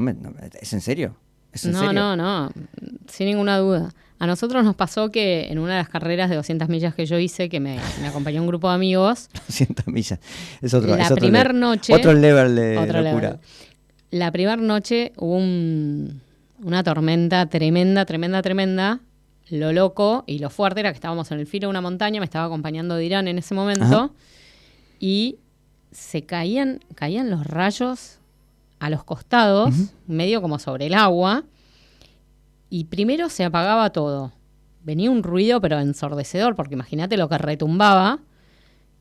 Speaker 2: ¿es en serio? ¿Es en serio?
Speaker 1: No, sin ninguna duda. A nosotros nos pasó que en una de las carreras de 200 millas que yo hice, que me acompañó un grupo de amigos.
Speaker 2: 200 millas. Es otro,
Speaker 1: la
Speaker 2: es otro
Speaker 1: primer
Speaker 2: level.
Speaker 1: noche.
Speaker 2: Otro level de locura.
Speaker 1: Level. La primera noche hubo una tormenta tremenda. Lo loco y lo fuerte era que estábamos en el filo de una montaña. Me estaba acompañando Dirán en ese momento. Ajá. Y se caían los rayos a los costados, medio como sobre el agua. Y primero se apagaba todo. Venía un ruido, pero ensordecedor, porque imagínate lo que retumbaba.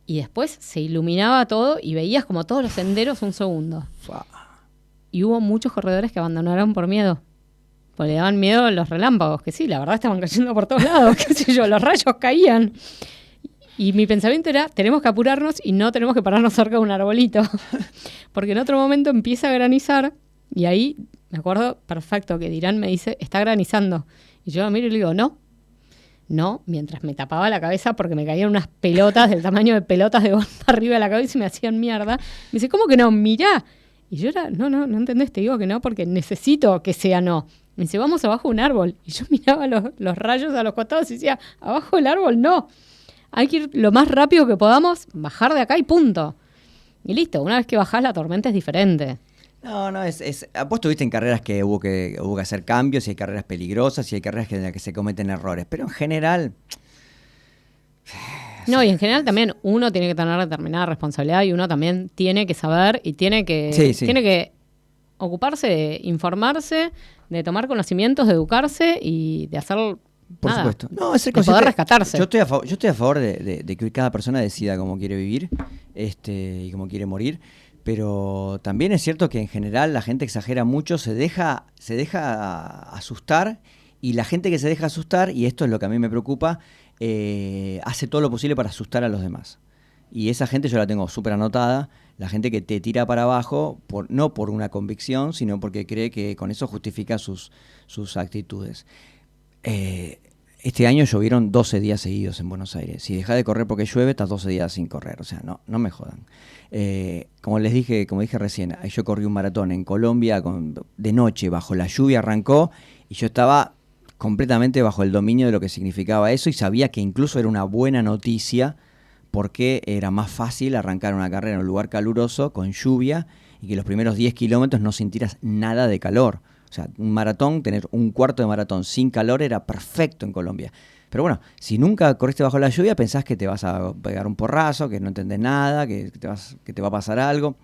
Speaker 1: Y después se iluminaba todo y veías como todos los senderos un segundo. Y hubo muchos corredores que abandonaron por miedo. Porque le daban miedo los relámpagos, que sí, la verdad estaban cayendo por todos lados, qué sé yo, los rayos caían. Y mi pensamiento era, tenemos que apurarnos y no tenemos que pararnos cerca de un arbolito. Porque en otro momento empieza a granizar y ahí... Me acuerdo perfecto que Dirán me dice, está granizando. Y yo lo miro y le digo, no, mientras me tapaba la cabeza porque me caían unas pelotas del tamaño de pelotas de golf arriba de la cabeza y me hacían mierda. Me dice, ¿cómo que no? Mirá. Y yo era, no entendés, te digo que no porque necesito que sea no. Me dice, vamos abajo de un árbol. Y yo miraba los rayos a los costados y decía, abajo del árbol no. Hay que ir lo más rápido que podamos, bajar de acá y punto. Y listo, una vez que bajás la tormenta es diferente.
Speaker 2: No, vos tuviste en carreras que hubo que hacer cambios, y hay carreras peligrosas, y hay carreras en las que se cometen errores, pero en general...
Speaker 1: No, y en general también uno tiene que tener determinada responsabilidad y uno también tiene que saber y tiene que ocuparse de informarse, de tomar conocimientos, de educarse y de hacer...
Speaker 2: Por supuesto. No, es
Speaker 1: de poder rescatarse.
Speaker 2: Yo estoy a favor de que cada persona decida cómo quiere vivir y cómo quiere morir. Pero también es cierto que en general la gente exagera mucho, se deja asustar, y la gente que se deja asustar, y esto es lo que a mí me preocupa, hace todo lo posible para asustar a los demás. Y esa gente yo la tengo súper anotada, la gente que te tira para abajo, no por una convicción, sino porque cree que con eso justifica sus actitudes. Este año llovieron 12 días seguidos en Buenos Aires. Si dejás de correr porque llueve, estás 12 días sin correr. O sea, no me jodan. Como dije recién, yo corrí un maratón en Colombia de noche, bajo la lluvia arrancó, y yo estaba completamente bajo el dominio de lo que significaba eso, y sabía que incluso era una buena noticia porque era más fácil arrancar una carrera en un lugar caluroso, con lluvia, y que los primeros 10 kilómetros no sintieras nada de calor. O sea, un maratón, tener un cuarto de maratón sin calor era perfecto en Colombia. Pero bueno, si nunca corriste bajo la lluvia, pensás que te vas a pegar un porrazo, que no entendés nada, que te va a pasar algo.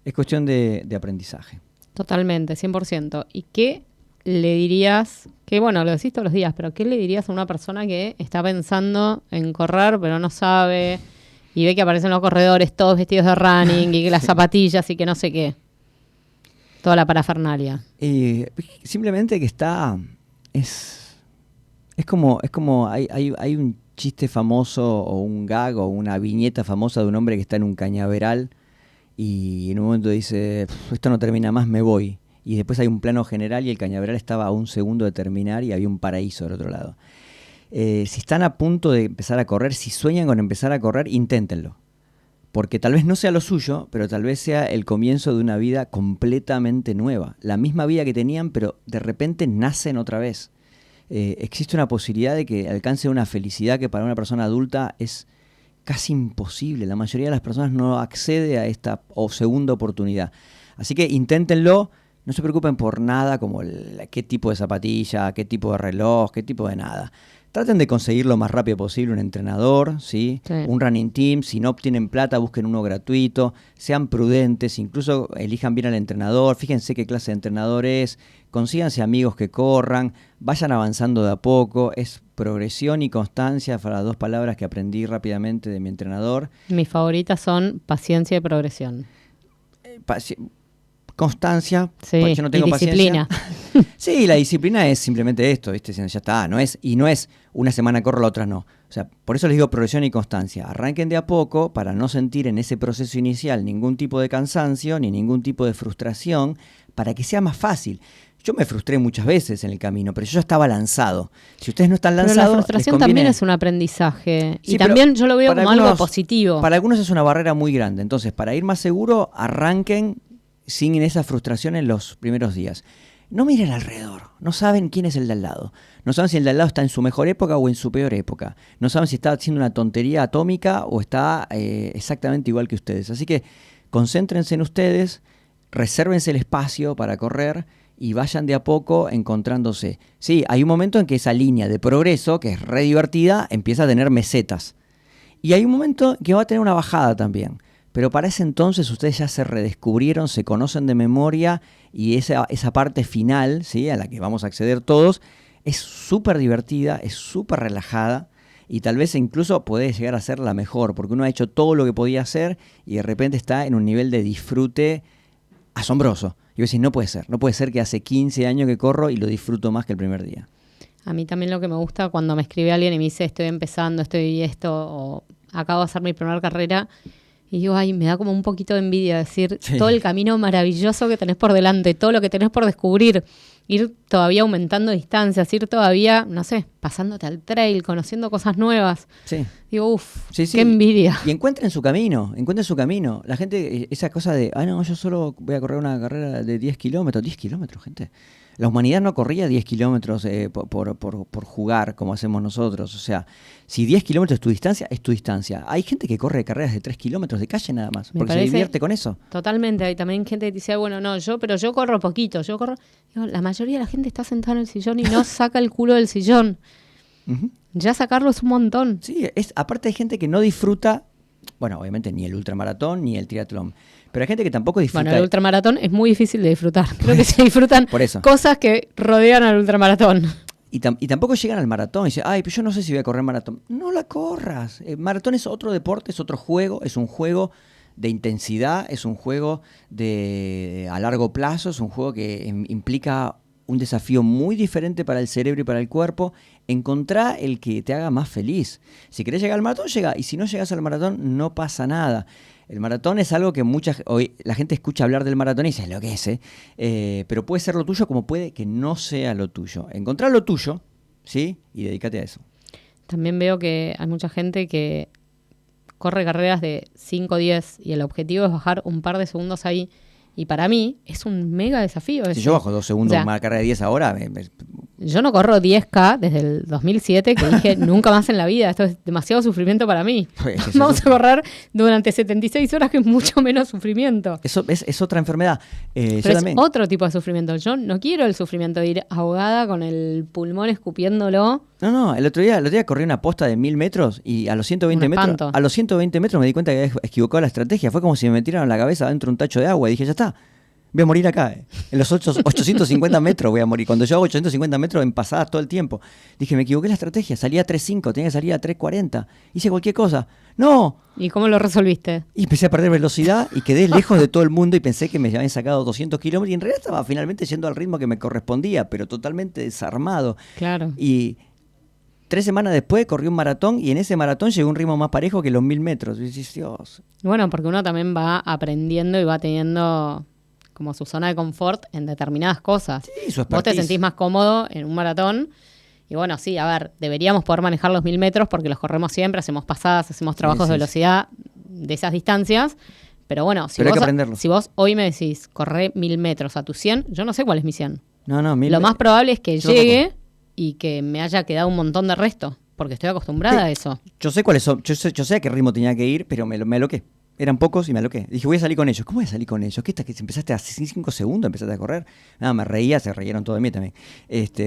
Speaker 2: Es cuestión de aprendizaje.
Speaker 1: Totalmente, 100%. ¿Y qué le dirías? Que bueno, lo decís todos los días, pero ¿qué le dirías a una persona que está pensando en correr, pero no sabe, y ve que aparecen los corredores todos vestidos de running, y que las zapatillas y que no sé qué? Toda la parafernalia.
Speaker 2: Simplemente que es como hay un chiste famoso o un gag o una viñeta famosa de un hombre que está en un cañaveral y en un momento dice, esto no termina más, me voy. Y después hay un plano general y el cañaveral estaba a un segundo de terminar y había un paraíso del otro lado. Si están a punto de empezar a correr, si sueñan con empezar a correr, inténtenlo. Porque tal vez no sea lo suyo, pero tal vez sea el comienzo de una vida completamente nueva. La misma vida que tenían, pero de repente nacen otra vez. Existe una posibilidad de que alcance una felicidad que para una persona adulta es casi imposible. La mayoría de las personas no accede a esta segunda oportunidad. Así que inténtenlo, no se preocupen por nada como qué tipo de zapatilla, qué tipo de reloj, qué tipo de nada. Traten de conseguir lo más rápido posible un entrenador, ¿sí? Un running team. Si no obtienen plata, busquen uno gratuito. Sean prudentes, incluso elijan bien al entrenador. Fíjense qué clase de entrenador es. Consíganse amigos que corran. Vayan avanzando de a poco. Es progresión y constancia, para las dos palabras que aprendí rápidamente de mi entrenador.
Speaker 1: Mis favoritas son paciencia y progresión.
Speaker 2: Constancia,
Speaker 1: sí,
Speaker 2: porque yo no tengo
Speaker 1: y disciplina.
Speaker 2: Paciencia. Sí, la disciplina es simplemente esto, ¿viste? Ya está, no es una semana corro, la otra no. O sea, por eso les digo progresión y constancia. Arranquen de a poco para no sentir en ese proceso inicial ningún tipo de cansancio ni ningún tipo de frustración, para que sea más fácil. Yo me frustré muchas veces en el camino, pero yo estaba lanzado. Si ustedes no están lanzados,
Speaker 1: pero la frustración también es un aprendizaje. Sí, y también yo lo veo como algo positivo.
Speaker 2: Para algunos es una barrera muy grande. Entonces, para ir más seguro, arranquen sin esa frustración en los primeros días. no miren alrededor, no saben quién es el de al lado, no saben si el de al lado está en su mejor época o en su peor época, no saben si está haciendo una tontería atómica o está exactamente igual que ustedes. Así que concéntrense en ustedes, resérvense el espacio para correr y vayan de a poco encontrándose. Sí, hay un momento en que esa línea de progreso, que es re divertida, empieza a tener mesetas. Y hay un momento que va a tener una bajada también. Pero para ese entonces ustedes ya se redescubrieron, se conocen de memoria y esa parte final, ¿sí?, a la que vamos a acceder todos, es súper divertida, es súper relajada y tal vez incluso puede llegar a ser la mejor, porque uno ha hecho todo lo que podía hacer y de repente está en un nivel de disfrute asombroso. Y vos decís, no puede ser que hace 15 años que corro y lo disfruto más que el primer día.
Speaker 1: A mí también lo que me gusta cuando me escribe alguien y me dice estoy empezando, estoy esto, o acabo de hacer mi primera carrera, y digo, ay, me da como un poquito de envidia decir todo el camino maravilloso que tenés por delante, todo lo que tenés por descubrir, ir todavía aumentando distancias, ir todavía, no sé, pasándote al trail, conociendo cosas nuevas.
Speaker 2: Sí.
Speaker 1: Digo, qué envidia.
Speaker 2: Y encuentren su camino. La gente, esa cosa de, no, yo solo voy a correr una carrera de 10 kilómetros. 10 kilómetros, gente. La humanidad no corría 10 kilómetros por jugar como hacemos nosotros. O sea, si 10 kilómetros es tu distancia, es tu distancia. Hay gente que corre carreras de 3 kilómetros de calle nada más, porque se divierte con eso.
Speaker 1: Totalmente. Hay también gente que dice, bueno, no, pero yo corro poquito. Digo, la mayoría de la gente está sentada en el sillón y no saca el culo del sillón. Uh-huh. Ya sacarlo es un montón.
Speaker 2: Sí, aparte hay gente que no disfruta, bueno, obviamente ni el ultramaratón ni el triatlón, pero hay gente que tampoco disfruta.
Speaker 1: Bueno, el ultramaratón es muy difícil de disfrutar. Creo que se disfrutan cosas que rodean al ultramaratón.
Speaker 2: Y tampoco llegan al maratón y dicen, ay, pero yo no sé si voy a correr maratón. No la corras. El maratón es otro deporte, es otro juego, es un juego de intensidad, es un juego a largo plazo, es un juego que implica un desafío muy diferente para el cerebro y para el cuerpo. Encontrá el que te haga más feliz. Si querés llegar al maratón, llega. Y si no llegas al maratón, no pasa nada. El maratón es algo que hoy la gente escucha hablar del maratón y dice, lo que es, pero puede ser lo tuyo como puede que no sea lo tuyo. Encontrá lo tuyo, ¿sí? Y dedícate a eso.
Speaker 1: También veo que hay mucha gente que corre carreras de 5 o 10 y el objetivo es bajar un par de segundos ahí. Y para mí es un mega desafío.
Speaker 2: Si yo bajo 2 segundos en una carrera de 10 ahora...
Speaker 1: Yo no corro 10K desde el 2007, que dije nunca más en la vida. Esto es demasiado sufrimiento para mí. Vamos a correr durante 76 horas, que es mucho menos sufrimiento.
Speaker 2: Eso es otra enfermedad.
Speaker 1: Pero es otro tipo de sufrimiento. Yo no quiero el sufrimiento de ir ahogada con el pulmón escupiéndolo.
Speaker 2: No, el otro día corrí una posta de 1000 metros y a los 120 metros me di cuenta que había equivocado la estrategia. Fue como si me metieran la cabeza dentro de un tacho de agua y dije, ya está, voy a morir acá. En los 850 metros voy a morir. Cuando yo hago 850 metros en pasadas todo el tiempo. Dije, me equivoqué la estrategia, salí a 3.5, tenía que salir a 3.40. Hice cualquier cosa. ¡No!
Speaker 1: ¿Y cómo lo resolviste?
Speaker 2: Y empecé a perder velocidad y quedé lejos de todo el mundo y pensé que me habían sacado 200 kilómetros y en realidad estaba finalmente yendo al ritmo que me correspondía, pero totalmente desarmado.
Speaker 1: Claro.
Speaker 2: Y 3 semanas después corrí un maratón y en ese maratón llegó un ritmo más parejo que los 1000 metros. Y dices, Dios.
Speaker 1: Bueno, porque uno también va aprendiendo y va teniendo como su zona de confort en determinadas cosas.
Speaker 2: Sí, su expertise.
Speaker 1: Vos te sentís más cómodo en un maratón. Y bueno, sí, a ver, deberíamos poder manejar los 1000 metros porque los corremos siempre, hacemos pasadas, hacemos trabajos de velocidad de esas distancias. Pero bueno, si vos hoy me decís, corré 1000 metros a tu 100, yo no sé cuál es mi 100.
Speaker 2: No,
Speaker 1: lo más probable es que llegue y que me haya quedado un montón de resto, porque estoy acostumbrada a eso.
Speaker 2: Yo sé cuáles son, yo sé a qué ritmo tenía que ir, pero me aloqué. Eran pocos y me aloqué. Dije, voy a salir con ellos. ¿Cómo voy a salir con ellos? ¿Qué que empezaste hace 5 segundos, empezaste a correr? Nada, me reía, se reyeron todo de mí también.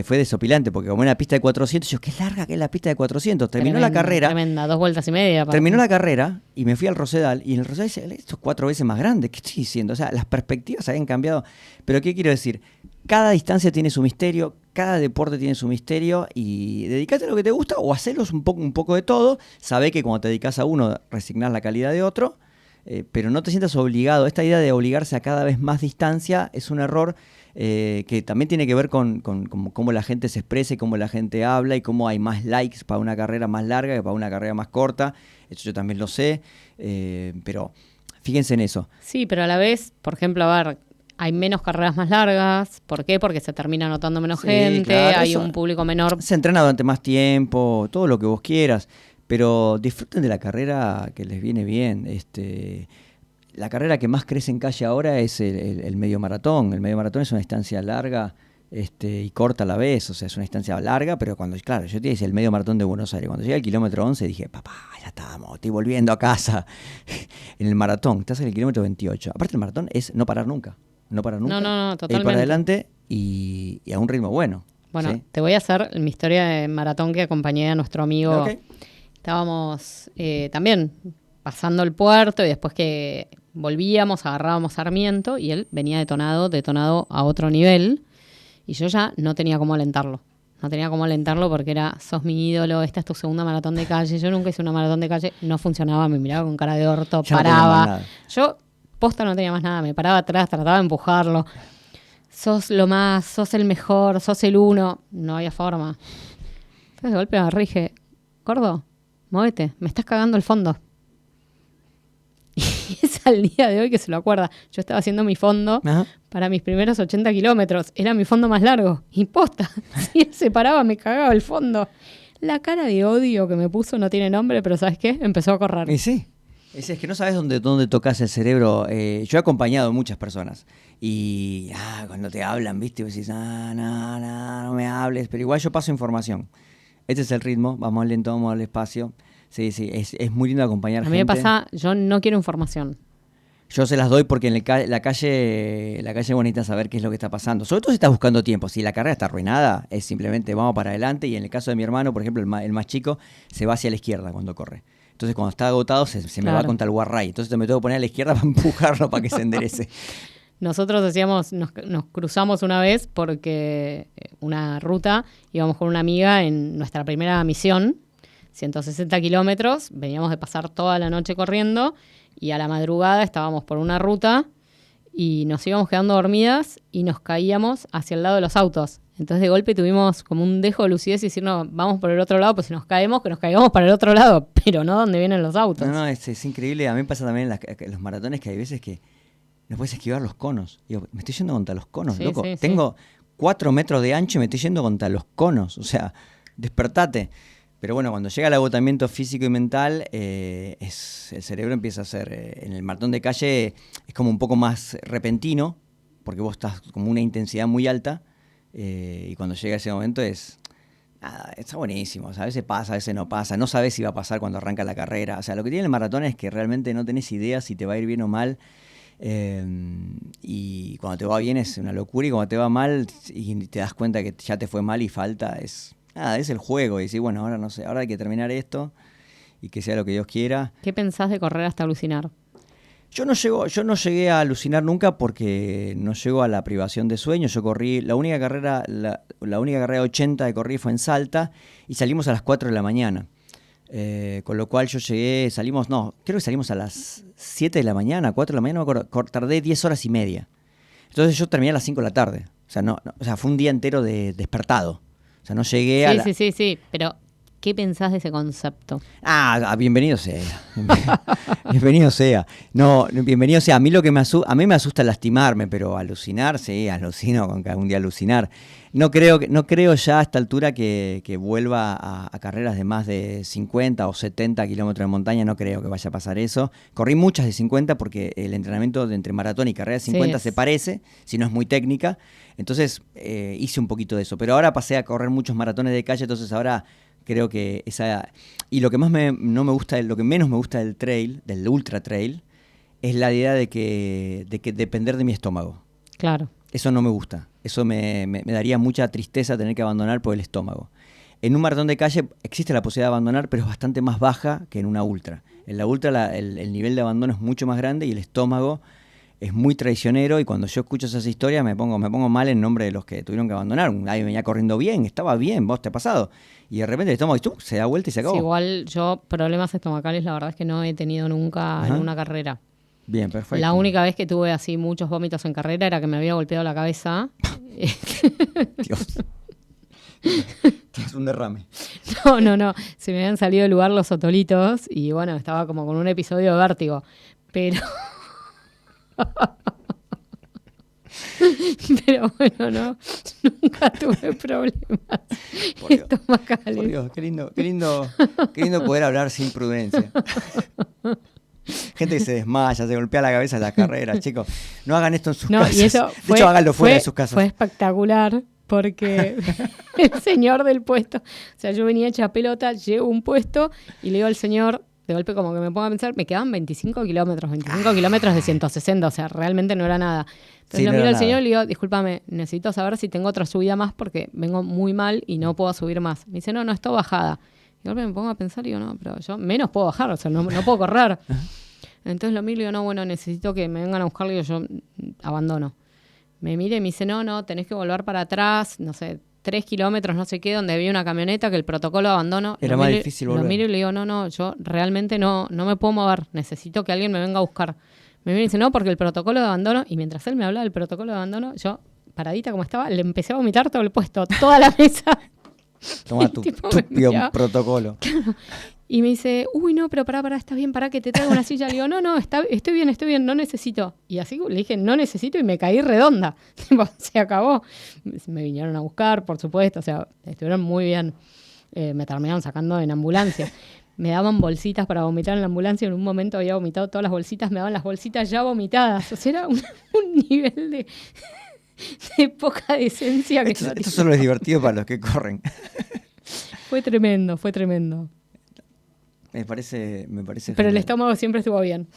Speaker 2: Fue desopilante, porque como era pista de 400, yo, qué larga que es la pista de 400. Terminó la carrera.
Speaker 1: Tremenda, 2 vueltas y media.
Speaker 2: Terminó la carrera y me fui al Rosedal. Y en el Rosedal dice, esto es 4 veces más grande. ¿Qué estoy diciendo? O sea, las perspectivas habían cambiado. Pero ¿qué quiero decir? Cada distancia tiene su misterio, cada deporte tiene su misterio y dedicate a lo que te gusta o hacelos un poco de todo. Sabé que cuando te dedicas a uno, resignás la calidad de otro. Pero no te sientas obligado. Esta idea de obligarse a cada vez más distancia es un error que también tiene que ver con cómo la gente se expresa y cómo la gente habla y cómo hay más likes para una carrera más larga que para una carrera más corta. Eso yo también lo sé, pero fíjense en eso.
Speaker 1: Sí, pero a la vez, por ejemplo, a ver, hay menos carreras más largas. ¿Por qué? Porque se termina anotando menos gente, claro, hay un público menor.
Speaker 2: Se entrena durante más tiempo, todo lo que vos quieras. Pero disfruten de la carrera que les viene bien. La carrera que más crece en calle ahora es el medio maratón. El medio maratón es una distancia larga y corta a la vez, o sea, es una distancia larga, pero claro, yo te decía el medio maratón de Buenos Aires, cuando llegué al kilómetro 11 dije, papá, ya estamos, estoy volviendo a casa. En el maratón, estás en el kilómetro 28. Aparte el maratón es no parar nunca,
Speaker 1: No, totalmente.
Speaker 2: Ir para adelante y a un ritmo bueno.
Speaker 1: Bueno,
Speaker 2: ¿sí?
Speaker 1: te voy a hacer mi historia de maratón que acompañé a nuestro amigo.
Speaker 2: Okay.
Speaker 1: Estábamos también pasando el puerto y después que volvíamos, agarrábamos Sarmiento y él venía detonado a otro nivel. Y yo ya no tenía cómo alentarlo. No tenía cómo alentarlo porque era, sos mi ídolo, esta es tu segunda maratón de calle. Yo nunca hice una maratón de calle, no funcionaba, me miraba con cara de orto,
Speaker 2: ya
Speaker 1: paraba.
Speaker 2: No
Speaker 1: yo, posta, no tenía más nada, me paraba atrás, trataba de empujarlo. Sos lo más, sos el mejor, sos el uno. No había forma. Entonces de golpe me agarré y dije, gordo, móvete, me estás cagando el fondo. Y es al día de hoy que se lo acuerda. Yo estaba haciendo mi fondo para mis primeros 80 kilómetros. Era mi fondo más largo. Y posta, si él se paraba me cagaba el fondo. La cara de odio que me puso no tiene nombre, pero ¿sabes qué? Empezó a correr.
Speaker 2: Y sí. Es que no sabes dónde tocas el cerebro. Yo he acompañado a muchas personas. Y cuando te hablan, ¿viste? Vos decís, no me hables. Pero igual yo paso información. Este es el ritmo. Vamos lento, vamos al espacio. Sí, es muy lindo acompañar gente.
Speaker 1: A mí me pasa, yo no quiero información.
Speaker 2: Yo se las doy porque en la calle vos necesitas saber qué es lo que está pasando. Sobre todo si estás buscando tiempo. Si la carrera está arruinada, es simplemente vamos para adelante. Y en el caso de mi hermano, por ejemplo, el más chico, se va hacia la izquierda cuando corre. Entonces cuando está agotado se me va contra el guarray. Entonces me tengo que poner a la izquierda para empujarlo para que se enderece.
Speaker 1: Nosotros nos cruzamos una vez porque una ruta, íbamos con una amiga en nuestra primera misión, 160 kilómetros, veníamos de pasar toda la noche corriendo y a la madrugada estábamos por una ruta y nos íbamos quedando dormidas y nos caíamos hacia el lado de los autos. Entonces de golpe tuvimos como un dejo de lucidez y decir, no, vamos por el otro lado, pues si nos caemos, que nos caigamos para el otro lado, pero no donde vienen los autos.
Speaker 2: No, es increíble. A mí me pasa también en los maratones que hay veces que no puedes esquivar los conos. Digo, me estoy yendo contra los conos, loco. Tengo 4 metros de ancho y me estoy yendo contra los conos. O sea, despertate. Pero bueno, cuando llega el agotamiento físico y mental, el cerebro empieza a ser, en el maratón de calle es como un poco más repentino, porque vos estás como una intensidad muy alta, y cuando llega ese momento está buenísimo. O sea, a veces pasa, a veces no pasa, no sabes si va a pasar cuando arranca la carrera. O sea, lo que tiene el maratón es que realmente no tenés idea si te va a ir bien o mal, y cuando te va bien es una locura, y cuando te va mal y te das cuenta que ya te fue mal y falta, es el juego. Y decir, bueno, ahora no sé, ahora hay que terminar esto y que sea lo que Dios quiera.
Speaker 1: ¿Qué pensás de correr hasta alucinar?
Speaker 2: Yo no llegué a alucinar nunca porque no llego a la privación de sueño. Yo corrí, la única carrera 80 que corrí fue en Salta y salimos a las 4 de la mañana. Con lo cual creo que salimos a las 7 de la mañana, 4 de la mañana, no me acuerdo, tardé 10 horas y media. Entonces yo terminé a las 5 de la tarde. O sea, fue un día entero de despertado. O sea, no llegué a
Speaker 1: Sí, pero ¿qué pensás de ese concepto?
Speaker 2: Bienvenido sea. Bienvenido sea. No, bienvenido sea. A mí a mí me asusta lastimarme, pero alucinar, sí, alucino con que algún día alucinar. No creo ya a esta altura que vuelva a carreras de más de 50 o 70 kilómetros de montaña, no creo que vaya a pasar eso. Corrí muchas de 50 porque el entrenamiento de entre maratón y carrera de 50 se parece, si no es muy técnica. Entonces hice un poquito de eso, pero ahora pasé a correr muchos maratones de calle, entonces ahora creo que y lo que más lo que menos me gusta del trail, del ultra trail, es la idea de que depender de mi estómago.
Speaker 1: Claro.
Speaker 2: Eso no me gusta. Eso me daría mucha tristeza tener que abandonar por el estómago. En un maratón de calle existe la posibilidad de abandonar, pero es bastante más baja que en una ultra. En la ultra el nivel de abandono es mucho más grande y el estómago es muy traicionero, y cuando yo escucho esas historias me pongo mal en nombre de los que tuvieron que abandonar. Alguien venía corriendo bien, estaba bien, vos te ha pasado. Y de repente el estómago se da vuelta y se acabó.
Speaker 1: Sí, igual yo problemas estomacales la verdad es que no he tenido nunca en una carrera.
Speaker 2: Bien, perfecto.
Speaker 1: La única vez que tuve así muchos vómitos en carrera era que me había golpeado la cabeza.
Speaker 2: Dios. Tienes un derrame.
Speaker 1: No. Se me habían salido del lugar los otolitos y bueno, estaba como con un episodio de vértigo. Pero... Pero bueno, no, nunca tuve problemas estomacales.
Speaker 2: Por Dios, qué lindo poder hablar sin prudencia. Gente que se desmaya, se golpea la cabeza en la carrera, chicos. No hagan esto en sus casas.
Speaker 1: Y eso
Speaker 2: de hecho, háganlo fuera de sus casas.
Speaker 1: Fue espectacular porque el señor del puesto, o sea, yo venía hecha pelota, llego a un puesto y le digo al señor, de golpe como que me pongo a pensar, me quedaban 25 kilómetros de 160, o sea, realmente no era nada. Entonces
Speaker 2: Sí,
Speaker 1: lo
Speaker 2: no
Speaker 1: miro
Speaker 2: era
Speaker 1: al
Speaker 2: nada.
Speaker 1: señor y le digo, discúlpame, necesito saber si tengo otra subida más porque vengo muy mal y no puedo subir más. Me dice, no, es todo bajada. Y de golpe me pongo a pensar y digo, no, pero yo menos puedo bajar, o sea, no puedo correr. Entonces lo miro y digo, no, bueno, necesito que me vengan a buscar, y digo, yo abandono. Me mira y me dice, no, tenés que volver para atrás, no sé, 3 kilómetros, no sé qué, donde había una camioneta, que el protocolo de abandono.
Speaker 2: Era más difícil volver.
Speaker 1: Lo miro y le digo, no, yo realmente no me puedo mover, necesito que alguien me venga a buscar. Me mira y dice, no, porque el protocolo de abandono, y mientras él me hablaba del protocolo de abandono, yo, paradita como estaba, le empecé a vomitar todo el puesto, toda la mesa.
Speaker 2: Toma tu estúpido protocolo.
Speaker 1: Y me dice, uy, no, pero pará, ¿estás bien? Pará, que te traigo una silla. Le digo, no, estoy bien, no necesito. Y así le dije, no necesito, y me caí redonda. Se acabó. Me vinieron a buscar, por supuesto, o sea, estuvieron muy bien. Me terminaron sacando en ambulancia. Me daban bolsitas para vomitar en la ambulancia. En un momento había vomitado todas las bolsitas, me daban las bolsitas ya vomitadas. O sea, era un nivel de poca decencia. Que
Speaker 2: Esto solo es divertido para los que corren.
Speaker 1: Fue tremendo.
Speaker 2: Me parece
Speaker 1: Pero
Speaker 2: genial.
Speaker 1: el estómago siempre estuvo bien.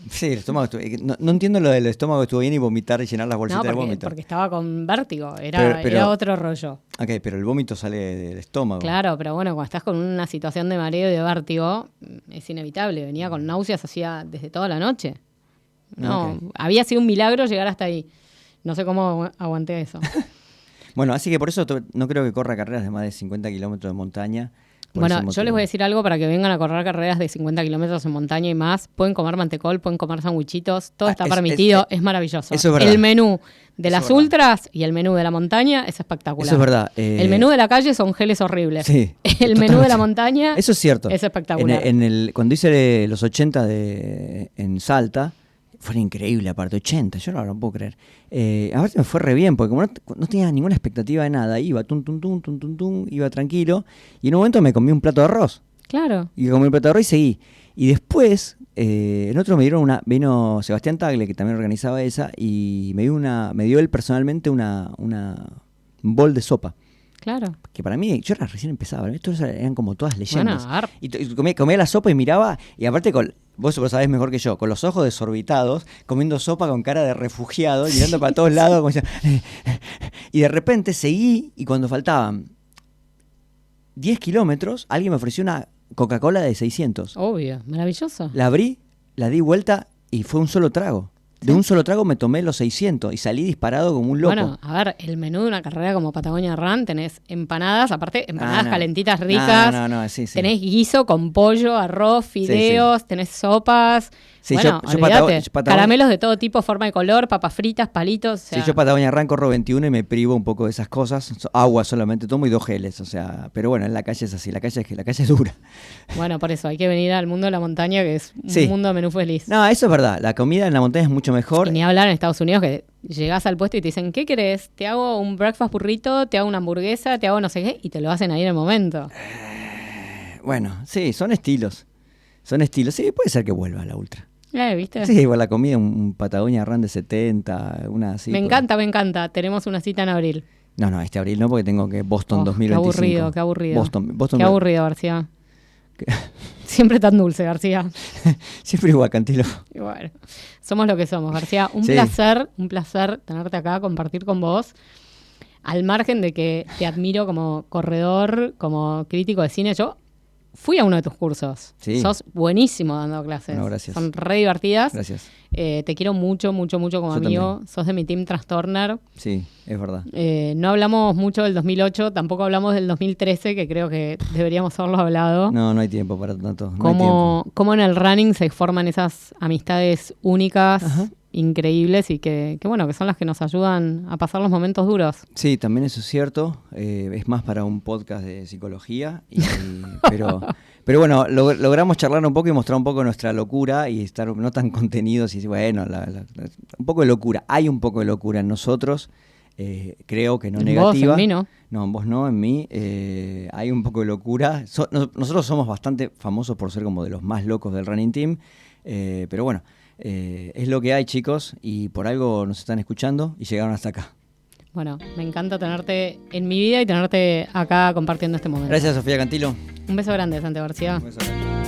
Speaker 2: Sí, el estómago estuvo... No entiendo lo del estómago estuvo bien y vomitar y llenar las bolsitas de vómito.
Speaker 1: Porque estaba con vértigo, era otro rollo.
Speaker 2: Ok, pero el vómito sale del estómago.
Speaker 1: Claro, pero bueno, cuando estás con una situación de mareo y de vértigo, es inevitable. Venía con náuseas hacía desde toda la noche. No, okay. Había sido un milagro llegar hasta ahí. No sé cómo aguanté eso.
Speaker 2: Bueno, así que por eso no creo que corra carreras de más de 50 kilómetros de montaña.
Speaker 1: Bueno, yo les voy a decir algo para que vengan a correr carreras de 50 kilómetros en montaña y más. Pueden comer mantecol, pueden comer sandwichitos, todo está permitido, es maravilloso.
Speaker 2: Eso es verdad.
Speaker 1: El menú de las ultras y el menú de la montaña es espectacular.
Speaker 2: Eso es verdad.
Speaker 1: El menú de la calle son geles horribles.
Speaker 2: Sí.
Speaker 1: El menú de la montaña
Speaker 2: eso es cierto.
Speaker 1: Es espectacular.
Speaker 2: Cuando hice los 80 en Salta, fue increíble, aparte, 80, yo no lo puedo creer. Aparte me fue re bien, porque como no tenía ninguna expectativa de nada, iba iba tranquilo, y en un momento me comí un plato de arroz.
Speaker 1: Claro.
Speaker 2: Y comí un plato de arroz y seguí. Y después, en otro me dieron vino Sebastián Tagle, que también organizaba esa, y me dio él personalmente un bol de sopa.
Speaker 1: Claro.
Speaker 2: Que para mí, yo recién empezaba, estos eran como todas leyendas.
Speaker 1: Bueno,
Speaker 2: y comía la sopa y miraba, y aparte vos lo sabés mejor que yo, con los ojos desorbitados, comiendo sopa con cara de refugiado, mirando para todos lados, como y de repente seguí, y cuando faltaban 10 kilómetros, alguien me ofreció una Coca-Cola de 600.
Speaker 1: Obvio, maravilloso.
Speaker 2: La abrí, la di vuelta, y fue un solo trago. De un solo trago me tomé los 600 y salí disparado como un loco.
Speaker 1: Bueno, a ver, el menú de una carrera como Patagonia Run, tenés empanadas, aparte empanadas calentitas ricas,
Speaker 2: sí.
Speaker 1: Tenés guiso con pollo, arroz, fideos, tenés sopas,
Speaker 2: sí,
Speaker 1: bueno, olvídate, caramelos de todo tipo, forma y color, papas fritas, palitos. O sea.
Speaker 2: Sí, yo Patagonia Run corro 21 y me privo un poco de esas cosas, agua solamente tomo y 2 geles, o sea, pero bueno, en la calle es así, la calle es dura.
Speaker 1: Bueno, por eso hay que venir al mundo de la montaña, que es un mundo de menú feliz.
Speaker 2: No, eso es verdad, la comida en la montaña es mucho mejor.
Speaker 1: Y ni hablar en Estados Unidos, que llegás al puesto y te dicen, ¿qué querés? Te hago un breakfast burrito, te hago una hamburguesa, te hago no sé qué, y te lo hacen ahí en el momento.
Speaker 2: Bueno, sí, son estilos, sí, puede ser que vuelva a la ultra.
Speaker 1: ¿Viste?
Speaker 2: Sí, igual la comida, un Patagonia Run de 70, una así.
Speaker 1: Me encanta, tenemos una cita en abril.
Speaker 2: No, este abril no, porque tengo que Boston 2025.
Speaker 1: Qué aburrido.
Speaker 2: Boston
Speaker 1: qué aburrido, García. Siempre tan dulce, García.
Speaker 2: Siempre igual, Cantilo.
Speaker 1: Y bueno, somos lo que somos, García. Un placer tenerte acá, compartir con vos. Al margen de que te admiro como corredor, como crítico de cine, yo fui a uno de tus cursos.
Speaker 2: Sí.
Speaker 1: Sos buenísimo dando clases.
Speaker 2: Bueno, gracias.
Speaker 1: Son re divertidas.
Speaker 2: Gracias.
Speaker 1: Te quiero mucho como yo amigo. También. Sos de mi team Trastorner.
Speaker 2: Sí, es verdad.
Speaker 1: No hablamos mucho del 2008, tampoco hablamos del 2013, que creo que deberíamos haberlo hablado.
Speaker 2: No hay tiempo para tanto.
Speaker 1: Cómo en el running se forman esas amistades únicas, increíbles y que son las que nos ayudan a pasar los momentos duros.
Speaker 2: Sí, también eso es cierto. Es más para un podcast de psicología. Pero bueno, logramos charlar un poco y mostrar un poco nuestra locura y estar no tan contenidos. Y bueno, un poco de locura. Hay un poco de locura en nosotros. Creo que no
Speaker 1: ¿En
Speaker 2: negativa.
Speaker 1: Vos, en mí no.
Speaker 2: No, en vos no, en mí. Hay un poco de locura. Nosotros somos bastante famosos por ser como de los más locos del running team. Pero bueno. Es lo que hay, chicos, y por algo nos están escuchando y llegaron hasta acá.
Speaker 1: Bueno, me encanta tenerte en mi vida y tenerte acá compartiendo este momento.
Speaker 2: Gracias, Sofía Cantilo.
Speaker 1: Un beso grande, Santiago García.
Speaker 2: Un beso grande.